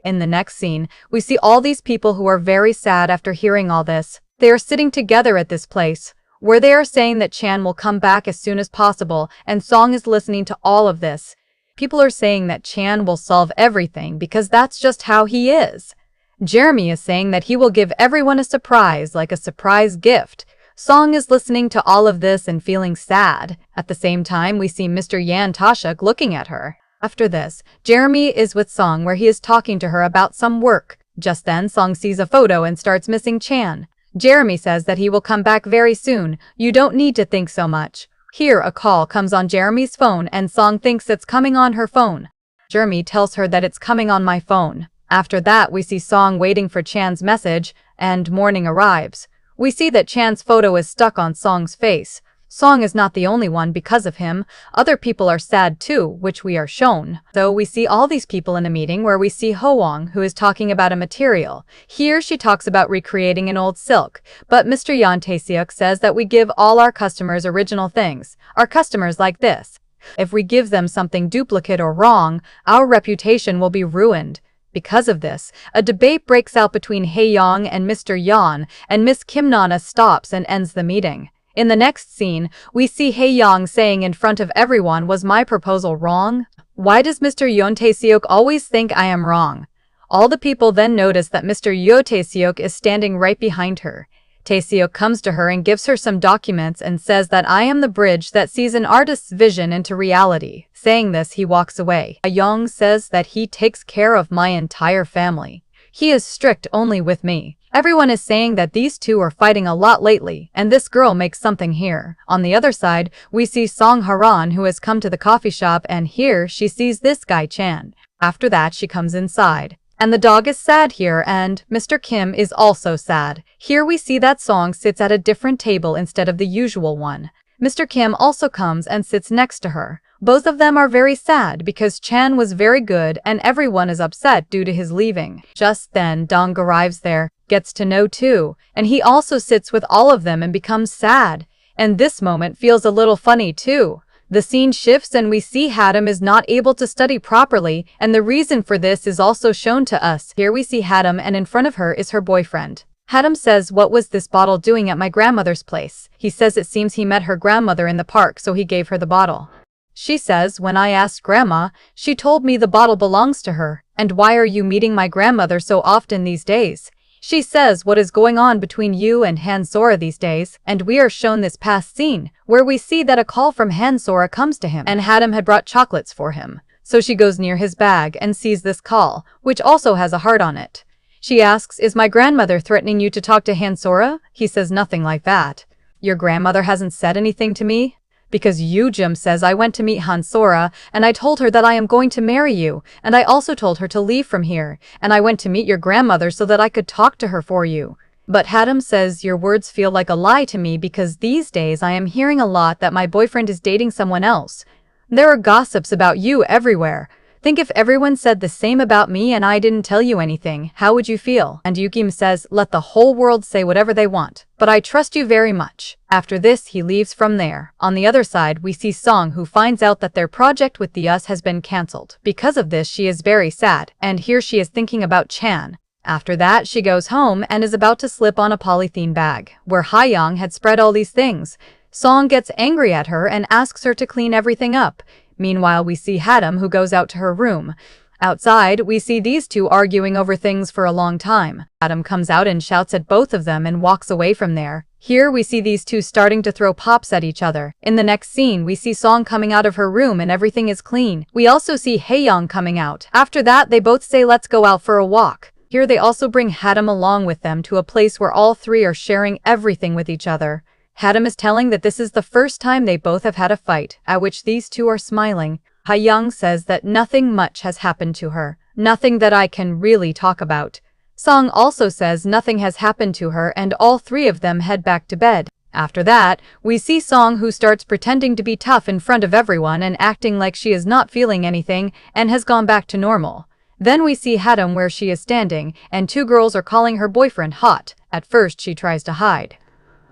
In the next scene, we see all these people who are very sad after hearing all this. They are sitting together at this place, where they are saying that Chan will come back as soon as possible, and Song is listening to all of this. People are saying that Chan will solve everything because that's just how he is. Jeremy is saying that he will give everyone a surprise, like a surprise gift. Song is listening to all of this and feeling sad. At the same time, we see Mr. Yan Tashuk looking at her. After this, Jeremy is with Song where he is talking to her about some work. Just then, Song sees a photo and starts missing Chan. Jeremy says that he will come back very soon. You don't need to think so much. Here, a call comes on Jeremy's phone and Song thinks it's coming on her phone. Jeremy tells her that it's coming on my phone. After that, we see Song waiting for Chan's message, and morning arrives. We see that Chan's photo is stuck on Song's face. Song is not the only one because of him. Other people are sad too, which we are shown. So we see all these people in a meeting where we see Hoang, who is talking about a material. Here she talks about recreating an old silk, but Mr. Yan Tae-seok says that we give all our customers original things. Our customers like this. If we give them something duplicate or wrong, our reputation will be ruined. Because of this, a debate breaks out between Hae-young and Mr. Yan, and Miss Kim Nana stops and ends the meeting. In the next scene, we see Hae-young saying in front of everyone, "Was my proposal wrong? Why does Mr. Yoon Tae-seok always think I am wrong?" All the people then notice that Mr. Yoon Tae-seok is standing right behind her. Tae-seok comes to her and gives her some documents and says that I am the bridge that sees an artist's vision into reality. Saying this, he walks away. Hae-young says that he takes care of my entire family. He is strict only with me. Everyone is saying that these two are fighting a lot lately, and this girl makes something here. On the other side, we see Song Haran, who has come to the coffee shop, and here she sees this guy Chan. After that, she comes inside. And the dog is sad here, and Mr. Kim is also sad. Here we see that Song sits at a different table instead of the usual one. Mr. Kim also comes and sits next to her. Both of them are very sad because Chan was very good and everyone is upset due to his leaving. Just then, Dong arrives there, gets to know too, and he also sits with all of them and becomes sad. And this moment feels a little funny too. The scene shifts and we see Haddam is not able to study properly, and the reason for this is also shown to us. Here we see Haddam, and in front of her is her boyfriend. Haddam says, "What was this bottle doing at my grandmother's place?" He says it seems he met her grandmother in the park, so he gave her the bottle. She says, "When I asked Grandma, she told me the bottle belongs to her. And why are you meeting my grandmother so often these days?" She says, "What is going on between you and Han Sora these days?" And we are shown this past scene, where we see that a call from Han Sora comes to him, and Haddam had brought chocolates for him. So she goes near his bag and sees this call, which also has a heart on it. She asks, "Is my grandmother threatening you to talk to Han Sora?" He says nothing like that. "Your grandmother hasn't said anything to me?" because Yoojum says I went to meet Hansora, and I told her that I am going to marry you, and I also told her to leave from here, and I went to meet your grandmother so that I could talk to her for you. But Hatem says your words feel like a lie to me because these days I am hearing a lot that my boyfriend is dating someone else. There are gossips about you everywhere. Think if everyone said the same about me and I didn't tell you anything, how would you feel? And Yukim says, let the whole world say whatever they want, but I trust you very much. After this, he leaves from there. On the other side, we see Song, who finds out that their project with the US has been cancelled. Because of this, she is very sad, and here she is thinking about Chan. After that, she goes home and is about to slip on a polythene bag, where Hyung had spread all these things. Song gets angry at her and asks her to clean everything up. Meanwhile, we see Hatem, who goes out to her room. Outside, we see these two arguing over things for a long time. Hatem comes out and shouts at both of them and walks away from there. Here we see these two starting to throw pops at each other. In the next scene, we see Song coming out of her room and everything is clean. We also see Haeyoung coming out. After that, they both say let's go out for a walk. Here they also bring Hatem along with them to a place where all three are sharing everything with each other. Hatem is telling that this is the first time they both have had a fight, at which these two are smiling. Hyung says that nothing much has happened to her, nothing that I can really talk about. Song also says nothing has happened to her and all three of them head back to bed. After that, we see Song, who starts pretending to be tough in front of everyone and acting like she is not feeling anything and has gone back to normal. Then we see Hatem where she is standing and two girls are calling her boyfriend hot. At first she tries to hide.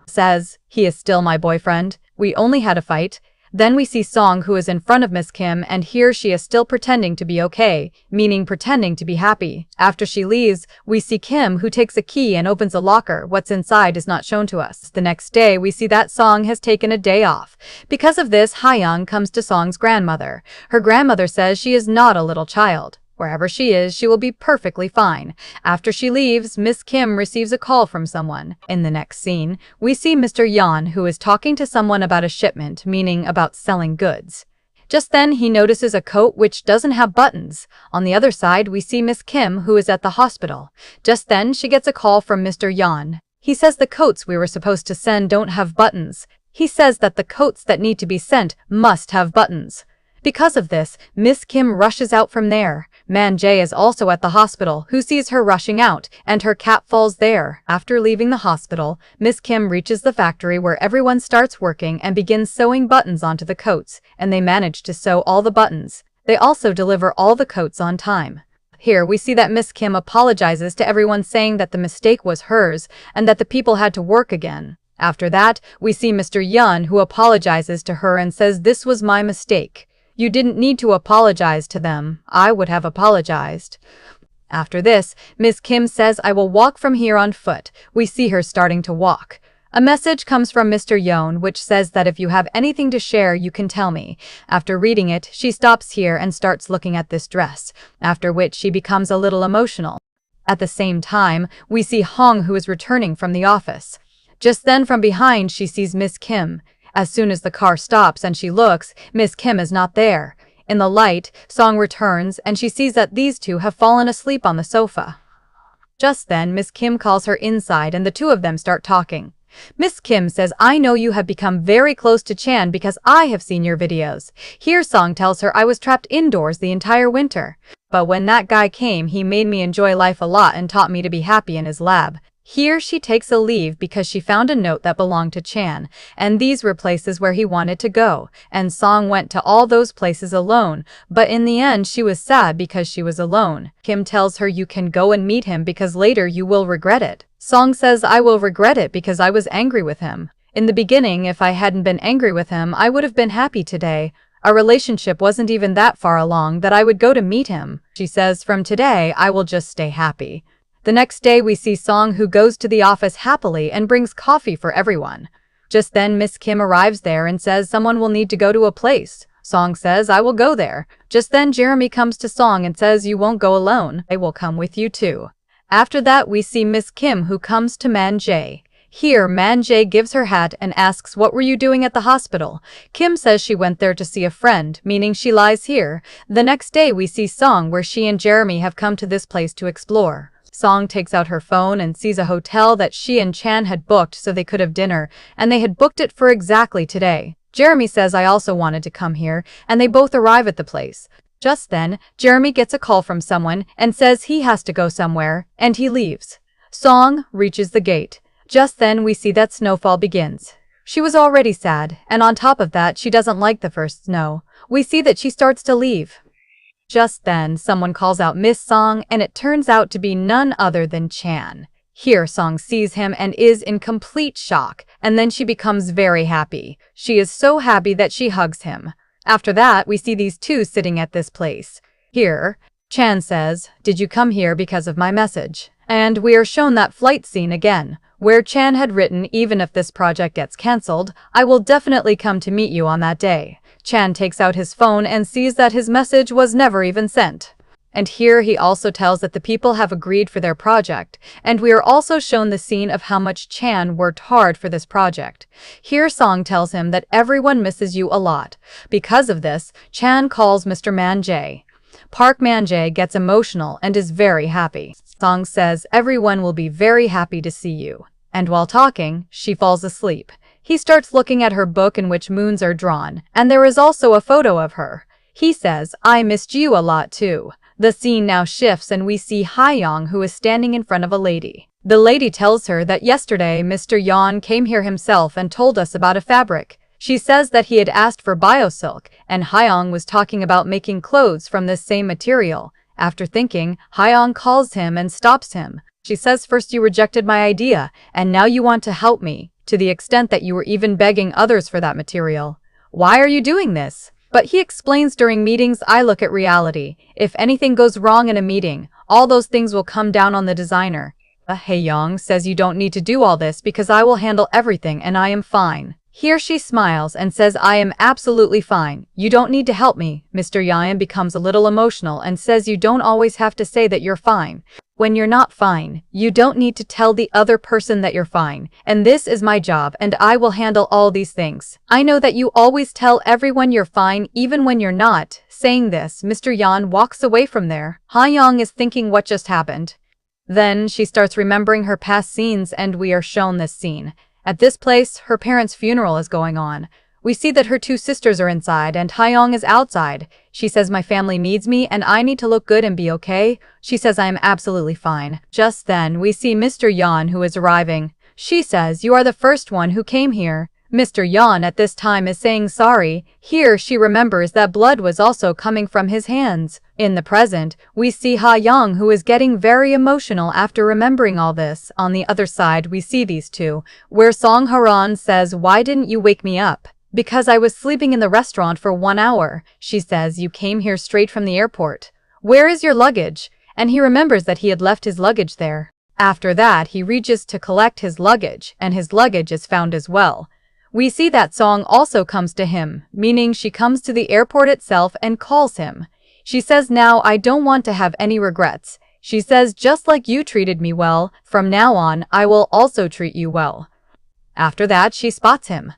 Says, he is still my boyfriend, we only had a fight. Then we see Song, who is in front of Miss Kim, and here she is still pretending to be okay, meaning pretending to be happy. After she leaves, we see Kim, who takes a key and opens a locker. What's inside is not shown to us. The next day, we see that Song has taken a day off. Because of this, Hyung comes to Song's grandmother. Her grandmother says she is not a little child. Wherever she is, she will be perfectly fine. After she leaves, Miss Kim receives a call from someone. In the next scene, we see Mr. Yeon, who is talking to someone about a shipment, meaning about selling goods. Just then, he notices a coat which doesn't have buttons. On the other side, we see Miss Kim, who is at the hospital. Just then, she gets a call from Mr. Yeon. He says the coats we were supposed to send don't have buttons. He says that the coats that need to be sent must have buttons. Because of this, Miss Kim rushes out from there. Man Jae is also at the hospital, who sees her rushing out, and her cap falls there. After leaving the hospital, Miss Kim reaches the factory where everyone starts working and begins sewing buttons onto the coats, and they manage to sew all the buttons. They also deliver all the coats on time. Here we see that Miss Kim apologizes to everyone, saying that the mistake was hers and that the people had to work again. After that, we see Mr. Yeon, who apologizes to her and says, "This was my mistake. You didn't need to apologize to them. I would have apologized." After this, Miss Kim says, "I will walk from here on foot." We see her starting to walk. A message comes from Mr. Yeon, which says that if you have anything to share, you can tell me. After reading it, she stops here and starts looking at this dress, after which she becomes a little emotional. At the same time, we see Hong, who is returning from the office. Just then, from behind, she sees Miss Kim. As soon as the car stops and she looks, Miss Kim is not there. In the light, Song returns and she sees that these two have fallen asleep on the sofa. Just then, Miss Kim calls her inside and the two of them start talking. Miss Kim says, "I know you have become very close to Chan because I have seen your videos." Here Song tells her, "I was trapped indoors the entire winter. But when that guy came, he made me enjoy life a lot and taught me to be happy in his lab." Here she takes a leave because she found a note that belonged to Chan, and these were places where he wanted to go, and Song went to all those places alone, but in the end she was sad because she was alone. Kim tells her, "You can go and meet him because later you will regret it." Song says, "I will regret it because I was angry with him. In the beginning, if I hadn't been angry with him, I would have been happy today. Our relationship wasn't even that far along that I would go to meet him." She says, "From today, I will just stay happy." The next day, we see Song, who goes to the office happily and brings coffee for everyone. Just then, Miss Kim arrives there and says someone will need to go to a place. Song says, "I will go there." Just then, Jeremy comes to Song and says, "You won't go alone. I will come with you too." After that, we see Miss Kim, who comes to Man Jae. Here, Man Jae gives her hat and asks, "What were you doing at the hospital?" Kim says she went there to see a friend, meaning she lies here. The next day, we see Song, where she and Jeremy have come to this place to explore. Song takes out her phone and sees a hotel that she and Chan had booked so they could have dinner, and they had booked it for exactly today. Jeremy says I also wanted to come here, and they both arrive at the place. Just then, Jeremy gets a call from someone and says he has to go somewhere, and he leaves. Song reaches the gate. Just then we see that snowfall begins. She was already sad, and on top of that she doesn't like the first snow. We see that she starts to leave. Just then someone calls out Miss Song, and it turns out to be none other than Chan. Here Song sees him and is in complete shock, and then she becomes very happy. She is so happy that she hugs him. After that, we see these two sitting at this place. Here, Chan says, "Did you come here because of my message?" And we are shown that flight scene again, where Chan had written, "Even if this project gets cancelled, I will definitely come to meet you on that day." Chan takes out his phone and sees that his message was never even sent. And here he also tells that the people have agreed for their project, and we are also shown the scene of how much Chan worked hard for this project. Here Song tells him that everyone misses you a lot. Because of this, Chan calls Mr. Man-jae. Park Man-jae gets emotional and is very happy. Song says everyone will be very happy to see you. And while talking, she falls asleep. He starts looking at her book in which moons are drawn, and there is also a photo of her. He says, "I missed you a lot too." The scene now shifts and we see Hyung, who is standing in front of a lady. The lady tells her that yesterday Mr. Yeon came here himself and told us about a fabric. She says that he had asked for biosilk, and Hyung was talking about making clothes from this same material. After thinking, Hyung calls him and stops him. She says, "First you rejected my idea, and now you want to help me, to the extent that you were even begging others for that material. Why are you doing this?" But he explains, "During meetings, I look at reality. If anything goes wrong in a meeting, all those things will come down on the designer." Hyung says, "You don't need to do all this because I will handle everything and I am fine." Here she smiles and says, "I am absolutely fine. You don't need to help me." Mr. Yeon becomes a little emotional and says, "You don't always have to say that you're fine. When you're not fine, you don't need to tell the other person that you're fine. And this is my job and I will handle all these things. I know that you always tell everyone you're fine even when you're not." Saying this, Mr. Yeon walks away from there. Hyung is thinking what just happened. Then she starts remembering her past scenes and we are shown this scene. At this place, her parents' funeral is going on. We see that her two sisters are inside and Hyung is outside. She says, "My family needs me and I need to look good and be okay." She says, "I am absolutely fine." Just then, we see Mr. Yeon, who is arriving. She says, "You are the first one who came here." Mr. Yeon at this time is saying sorry. Here she remembers that blood was also coming from his hands. In the present, we see Hyung, who is getting very emotional after remembering all this. On the other side, we see these two, where Song Haran says, "Why didn't you wake me up?" "Because I was sleeping in the restaurant for 1 hour." She says, "You came here straight from the airport. Where is your luggage?" And he remembers that he had left his luggage there. After that, he reaches to collect his luggage, and his luggage is found as well. We see that Song also comes to him, meaning she comes to the airport itself and calls him. She says, "Now I don't want to have any regrets." She says, "Just like you treated me well, from now on, I will also treat you well." After that, she spots him.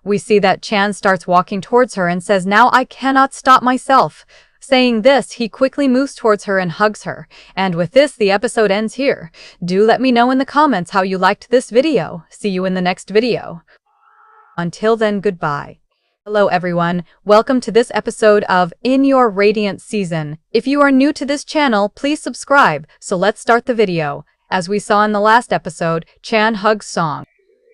We see that Chan starts walking towards her and says, "Now I cannot stop myself." Saying this, he quickly moves towards her and hugs her. And with this, the episode ends here. Do let me know in the comments how you liked this video. See you in the next video. Until then, goodbye. Hello everyone, welcome to this episode of In Your Radiant Season. If you are new to this channel, please subscribe. So let's start the video. As we saw in the last episode, Chan hugs Song.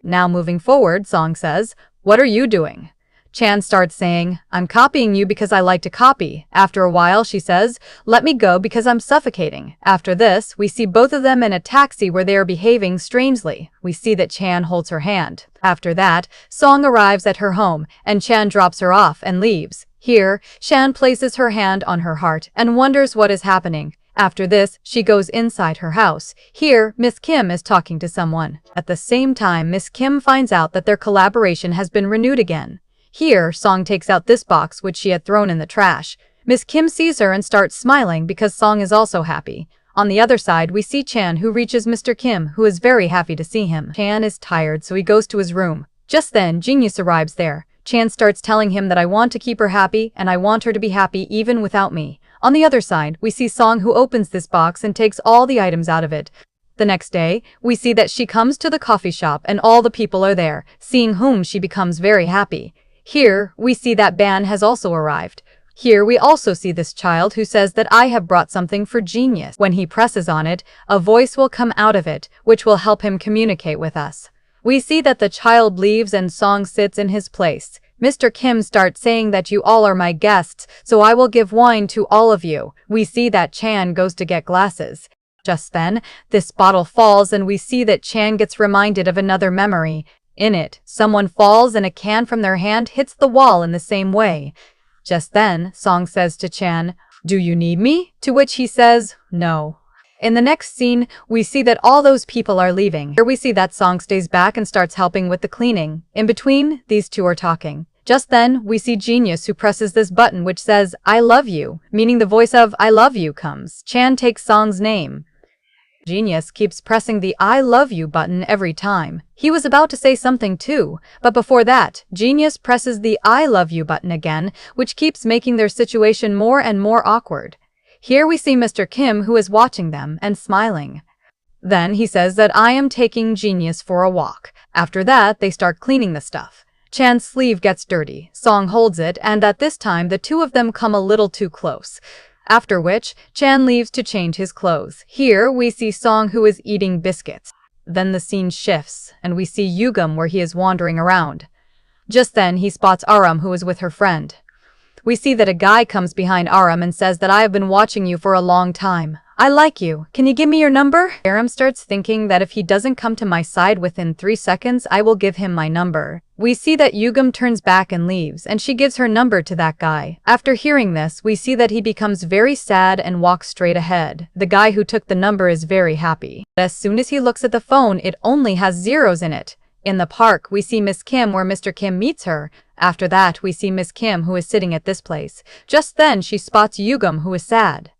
Now moving forward, Song says, "What are you doing?" Chan starts saying, "I'm copying you because I like to copy." After a while, she says, "Let me go because I'm suffocating." After this, we see both of them in a taxi where they are behaving strangely. We see that Chan holds her hand. After that, Song arrives at her home, and Chan drops her off and leaves. Here, Chan places her hand on her heart and wonders what is happening. After this, she goes inside her house. Here, Miss Kim is talking to someone. At the same time, Miss Kim finds out that their collaboration has been renewed again. Here, Song takes out this box which she had thrown in the trash. Miss Kim sees her and starts smiling because Song is also happy. On the other side, we see Chan, who reaches Mr. Kim, who is very happy to see him. Chan is tired, so he goes to his room. Just then, Genius arrives there. Chan starts telling him that I want to keep her happy and I want her to be happy even without me. On the other side, we see Song, who opens this box and takes all the items out of it. The next day, we see that she comes to the coffee shop and all the people are there, seeing whom she becomes very happy. Here, we see that Ban has also arrived. Here we also see this child who says that I have brought something for genius. When he presses on it, a voice will come out of it, which will help him communicate with us. We see that the child leaves and Song sits in his place. Mr. Kim starts saying that you all are my guests, so I will give wine to all of you. We see that Chan goes to get glasses. Just then, this bottle falls and we see that Chan gets reminded of another memory. In it, someone falls and a can from their hand hits the wall in the same way. Just then, Song says to Chan, "Do you need me?" To which he says, "No." In the next scene, we see that all those people are leaving. Here we see that Song stays back and starts helping with the cleaning. In between, these two are talking. Just then, we see Genius who presses this button which says, "I love you," meaning the voice of "I love you" comes. Chan takes Song's name. Genius keeps pressing the "I love you" button every time. He was about to say something too, but before that, Genius presses the "I love you" button again, which keeps making their situation more and more awkward. Here we see Mr. Kim who is watching them and smiling. Then he says that I am taking Genius for a walk. After that, they start cleaning the stuff. Chan's sleeve gets dirty. Song holds it, and at this time the two of them come a little too close. After which, Chan leaves to change his clothes. Here, we see Song who is eating biscuits. Then the scene shifts, and we see Yugam where he is wandering around. Just then, he spots Aram who is with her friend. We see that a guy comes behind Aram and says that I have been watching you for a long time. I like you. Can you give me your number? Aram starts thinking that if he doesn't come to my side within 3 seconds, I will give him my number. We see that Yugam turns back and leaves, and she gives her number to that guy. After hearing this, we see that he becomes very sad and walks straight ahead. The guy who took the number is very happy. As soon as he looks at the phone, it only has zeros in it. In the park, we see Miss Kim where Mr. Kim meets her. After that, we see Miss Kim who is sitting at this place. Just then, she spots Yugam who is sad.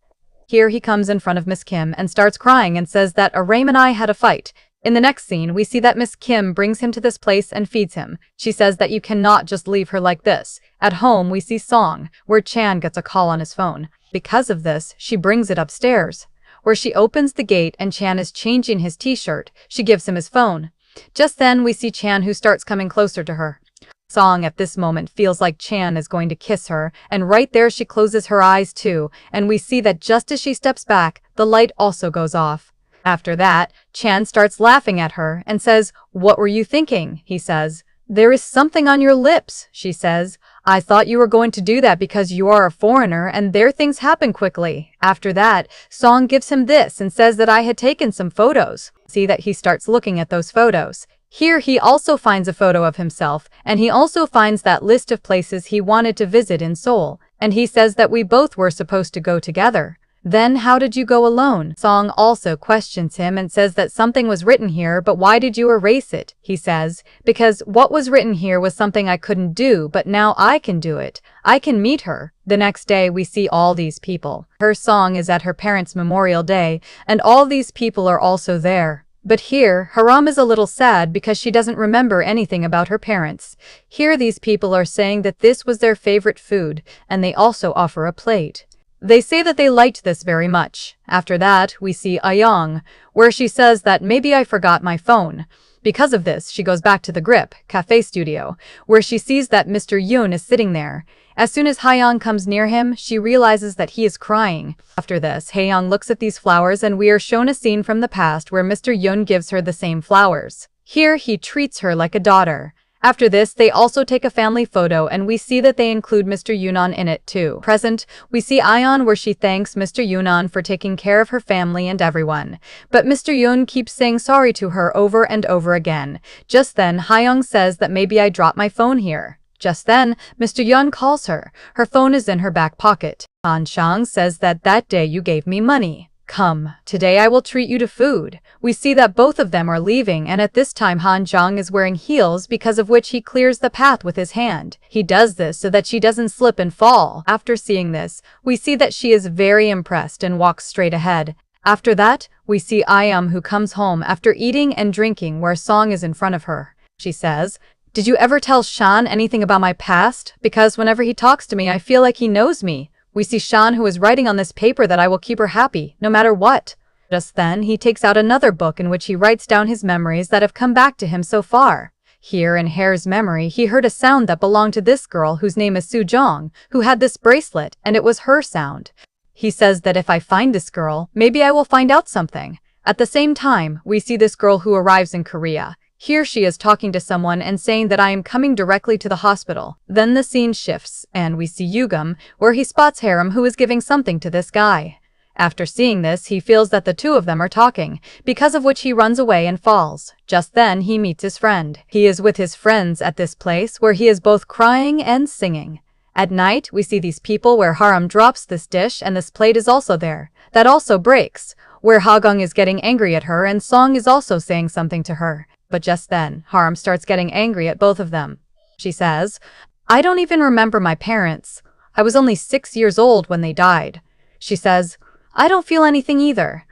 Here he comes in front of Miss Kim and starts crying and says that Aram and I had a fight. In the next scene, we see that Miss Kim brings him to this place and feeds him. She says that you cannot just leave her like this. At home, we see Song, where Chan gets a call on his phone. Because of this, she brings it upstairs, where she opens the gate and Chan is changing his t-shirt. She gives him his phone. Just then, we see Chan who starts coming closer to her. Song at this moment feels like Chan is going to kiss her, and right there she closes her eyes too, and we see that just as she steps back, the light also goes off. After that, Chan starts laughing at her and says, "What were you thinking?" He says, "There is something on your lips," she says. "I thought you were going to do that because you are a foreigner and there things happen quickly." After that, Song gives him this and says that I had taken some photos. See that he starts looking at those photos. Here he also finds a photo of himself, and he also finds that list of places he wanted to visit in Seoul, and he says that we both were supposed to go together. Then how did you go alone? Song also questions him and says that something was written here, but why did you erase it? He says, because what was written here was something I couldn't do, but now I can do it. I can meet her. The next day we see all these people. Her Song is at her parents' Memorial Day, and all these people are also there. But here, Haram is a little sad because she doesn't remember anything about her parents. Here these people are saying that this was their favorite food, and they also offer a plate. They say that they liked this very much. After that, we see Ayong, where she says that maybe I forgot my phone. Because of this, she goes back to the Grip Cafe Studio, where she sees that Mr. Yoon is sitting there. As soon as Hayoung comes near him, she realizes that he is crying. After this, Hayoung looks at these flowers and we are shown a scene from the past where Mr. Yoon gives her the same flowers. Here, he treats her like a daughter. After this, they also take a family photo and we see that they include Mr. Yoonan in it too. Present, we see Ayeon where she thanks Mr. Yoonan for taking care of her family and everyone. But Mr. Yoon keeps saying sorry to her over and over again. Just then, Hayoung says that maybe I dropped my phone here. Just then, Mr. Yun calls her. Her phone is in her back pocket. Han Chang says that day you gave me money. Come, today I will treat you to food. We see that both of them are leaving and at this time Han Chang is wearing heels because of which he clears the path with his hand. He does this so that she doesn't slip and fall. After seeing this, we see that she is very impressed and walks straight ahead. After that, we see Ayam who comes home after eating and drinking where Song is in front of her. She says, "Did you ever tell Shan anything about my past? Because whenever he talks to me, I feel like he knows me." We see Shan who is writing on this paper that I will keep her happy, no matter what. Just then, he takes out another book in which he writes down his memories that have come back to him so far. Here in Hare's memory, he heard a sound that belonged to this girl whose name is Soo-jong, who had this bracelet, and it was her sound. He says that if I find this girl, maybe I will find out something. At the same time, we see this girl who arrives in Korea. Here she is talking to someone and saying that I am coming directly to the hospital. Then the scene shifts, and we see Yugam, where he spots Harem who is giving something to this guy. After seeing this, he feels that the two of them are talking, because of which he runs away and falls. Just then, he meets his friend. He is with his friends at this place where he is both crying and singing. At night, we see these people where Harem drops this dish and this plate is also there. That also breaks, where Hagung is getting angry at her and Song is also saying something to her. But just then, Harem starts getting angry at both of them. She says, "I don't even remember my parents. I was only 6 years old when they died." She says, "I don't feel anything either.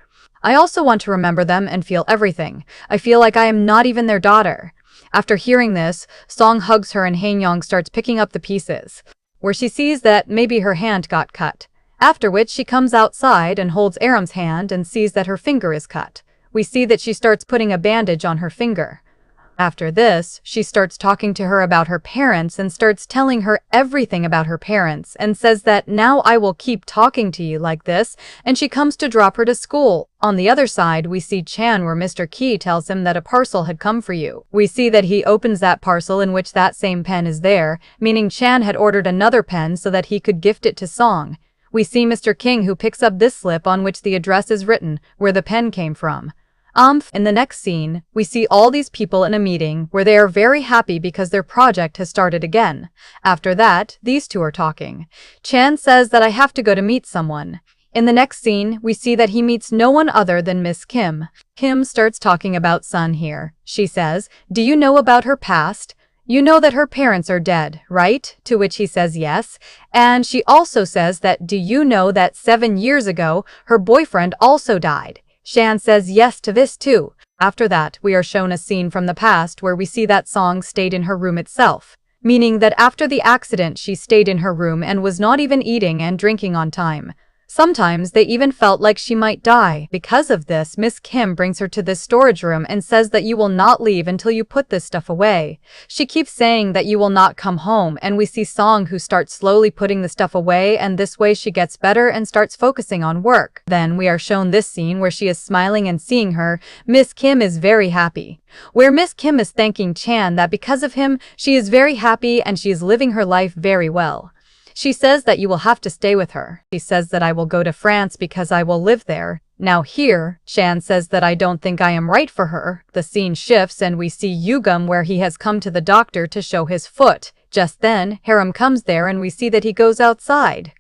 I also want to remember them and feel everything. I feel like I am not even their daughter." After hearing this, Song hugs her and Hae-young starts picking up the pieces, where she sees that maybe her hand got cut. After which she comes outside and holds Aram's hand and sees that her finger is cut. We see that she starts putting a bandage on her finger. After this, she starts talking to her about her parents and starts telling her everything about her parents and says that now I will keep talking to you like this, and she comes to drop her to school. On the other side, we see Chan where Mr. Ki tells him that a parcel had come for you. We see that he opens that parcel in which that same pen is there, meaning Chan had ordered another pen so that he could gift it to Song. We see Mr. King who picks up this slip on which the address is written, where the pen came from. In the next scene, we see all these people in a meeting where they are very happy because their project has started again. After that, these two are talking. Chan says that I have to go to meet someone. In the next scene, we see that he meets no one other than Miss Kim. Kim starts talking about Sun here. She says, "Do you know about her past? You know that her parents are dead, right?" To which he says yes. And she also says that, "Do you know that 7 years ago, her boyfriend also died?" Shan says yes to this too. After that, we are shown a scene from the past where we see that Song stayed in her room itself, meaning that after the accident she stayed in her room and was not even eating and drinking on time. Sometimes they even felt like she might die. Because of this, Miss Kim brings her to this storage room and says that you will not leave until you put this stuff away. She keeps saying that you will not come home, and we see Song who starts slowly putting the stuff away, and this way she gets better and starts focusing on work. Then we are shown this scene where she is smiling and seeing her. Miss Kim is very happy, where Miss Kim is thanking Chan that because of him, she is very happy and she is living her life very well. She says that you will have to stay with her. She says that I will go to France because I will live there. Now here, Chan says that I don't think I am right for her. The scene shifts and we see Yugam where he has come to the doctor to show his foot. Just then, Harem comes there and we see that he goes outside.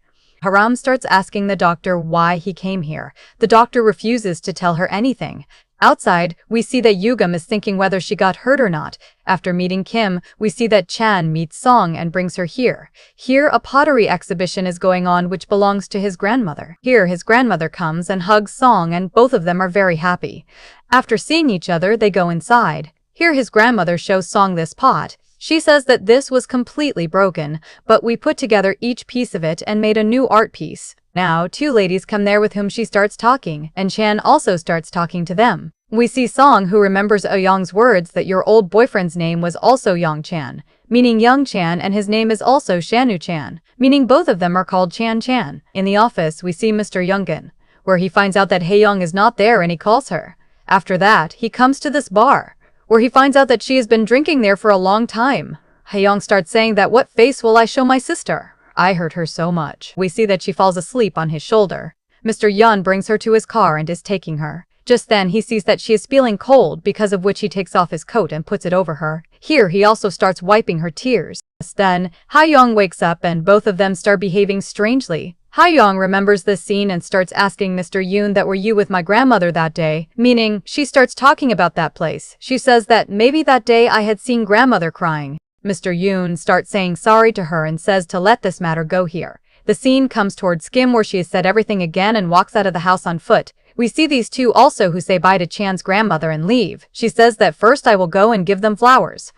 Haram starts asking the doctor why he came here. The doctor refuses to tell her anything. Outside, we see that Yugam is thinking whether she got hurt or not. After meeting Kim, we see that Chan meets Song and brings her here. Here, a pottery exhibition is going on which belongs to his grandmother. Here, his grandmother comes and hugs Song and both of them are very happy. After seeing each other, they go inside. Here, his grandmother shows Song this pot. She says that this was completely broken, but we put together each piece of it and made a new art piece. Now, two ladies come there with whom she starts talking, and Chan also starts talking to them. We see Song who remembers Young's words that your old boyfriend's name was also Young Chan, meaning Young Chan, and his name is also Shanu Chan, meaning both of them are called Chan Chan. In the office, we see Mr. Youngin, where he finds out that Hae-young is not there and he calls her. After that, he comes to this bar, where he finds out that she has been drinking there for a long time. Hae-young starts saying that what face will I show my sister? I hurt her so much. We see that she falls asleep on his shoulder. Mr. Yun brings her to his car and is taking her. Just then he sees that she is feeling cold, because of which he takes off his coat and puts it over her. Here he also starts wiping her tears. Then, Hae-young wakes up and both of them start behaving strangely. Hae-young remembers this scene and starts asking Mr. Yoon that were you with my grandmother that day, meaning she starts talking about that place. She says that maybe that day I had seen grandmother crying. Mr. Yoon starts saying sorry to her and says to let this matter go here. The scene comes towards Kim where she has said everything again and walks out of the house on foot. We see these two also who say bye to Chan's grandmother and leave. She says that first I will go and give them flowers.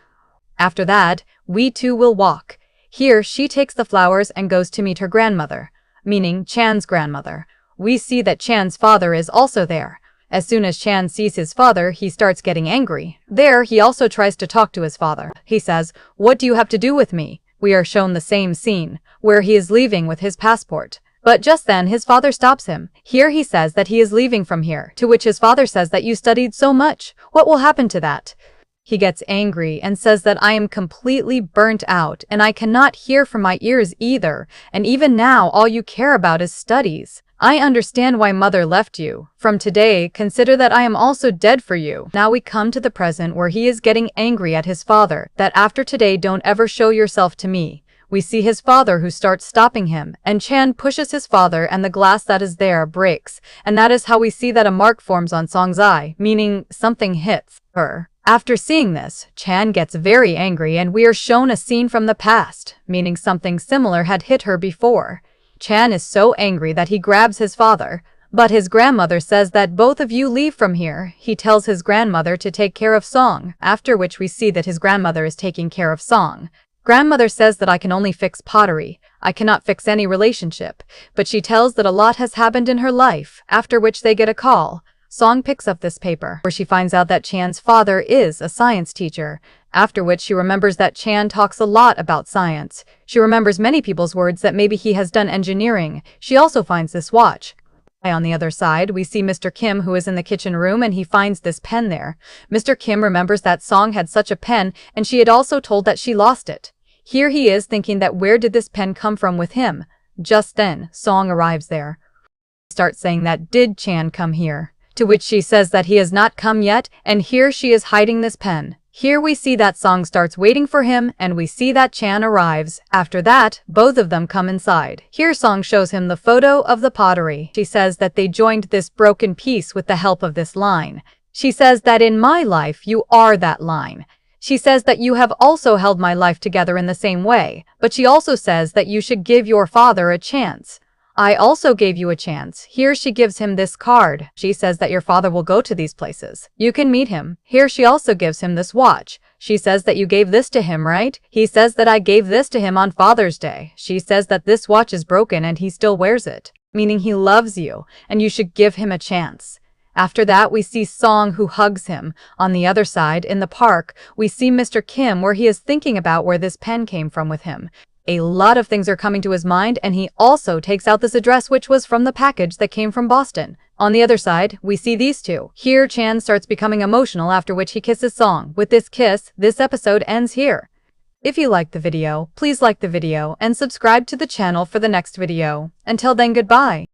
After that, we two will walk. Here she takes the flowers and goes to meet her grandmother, meaning Chan's grandmother. We see that Chan's father is also there. As soon as Chan sees his father, he starts getting angry. There, he also tries to talk to his father. He says, "What do you have to do with me?" We are shown the same scene, where he is leaving with his passport. But just then, his father stops him. Here he says that he is leaving from here, to which his father says that you studied so much. What will happen to that? He gets angry and says that I am completely burnt out and I cannot hear from my ears either, and even now all you care about is studies. I understand why mother left you. From today, consider that I am also dead for you. Now we come to the present where he is getting angry at his father, that after today don't ever show yourself to me. We see his father who starts stopping him, and Chan pushes his father and the glass that is there breaks, and that is how we see that a mark forms on Song's eye, meaning something hits her. After seeing this, Chan gets very angry and we are shown a scene from the past, meaning something similar had hit her before. Chan is so angry that he grabs his father, but his grandmother says that both of you leave from here. He tells his grandmother to take care of Song, after which we see that his grandmother is taking care of Song. Grandmother says that I can only fix pottery. I cannot fix any relationship, but she tells that a lot has happened in her life, after which they get a call. Song picks up this paper, where she finds out that Chan's father is a science teacher, after which she remembers that Chan talks a lot about science. She remembers many people's words that maybe he has done engineering. She also finds this watch. On the other side, we see Mr. Kim, who is in the kitchen room, and he finds this pen there. Mr. Kim remembers that Song had such a pen, and she had also told that she lost it. Here he is thinking that where did this pen come from with him? Just then, Song arrives there. He starts saying that did Chan come here? To which she says that he has not come yet, and here she is hiding this pen. Here we see that Song starts waiting for him, and we see that Chan arrives. After that, both of them come inside. Here Song shows him the photo of the pottery. She says that they joined this broken piece with the help of this line. She says that in my life, you are that line. She says that you have also held my life together in the same way, but she also says that you should give your father a chance. I also gave you a chance. Here she gives him this card. She says that your father will go to these places. You can meet him. Here she also gives him this watch. She says that you gave this to him, right? He says that I gave this to him on Father's Day. She says that this watch is broken and he still wears it, meaning he loves you and you should give him a chance. After that, we see Song, who hugs him. On the other side, in the park, we see Mr. Kim, where he is thinking about where this pen came from with him. A lot of things are coming to his mind, and he also takes out this address, which was from the package that came from Boston. On the other side, we see these two. Here, Chan starts becoming emotional, after which he kisses Song. With this kiss, this episode ends here. If you liked the video, please like the video and subscribe to the channel for the next video. Until then, goodbye.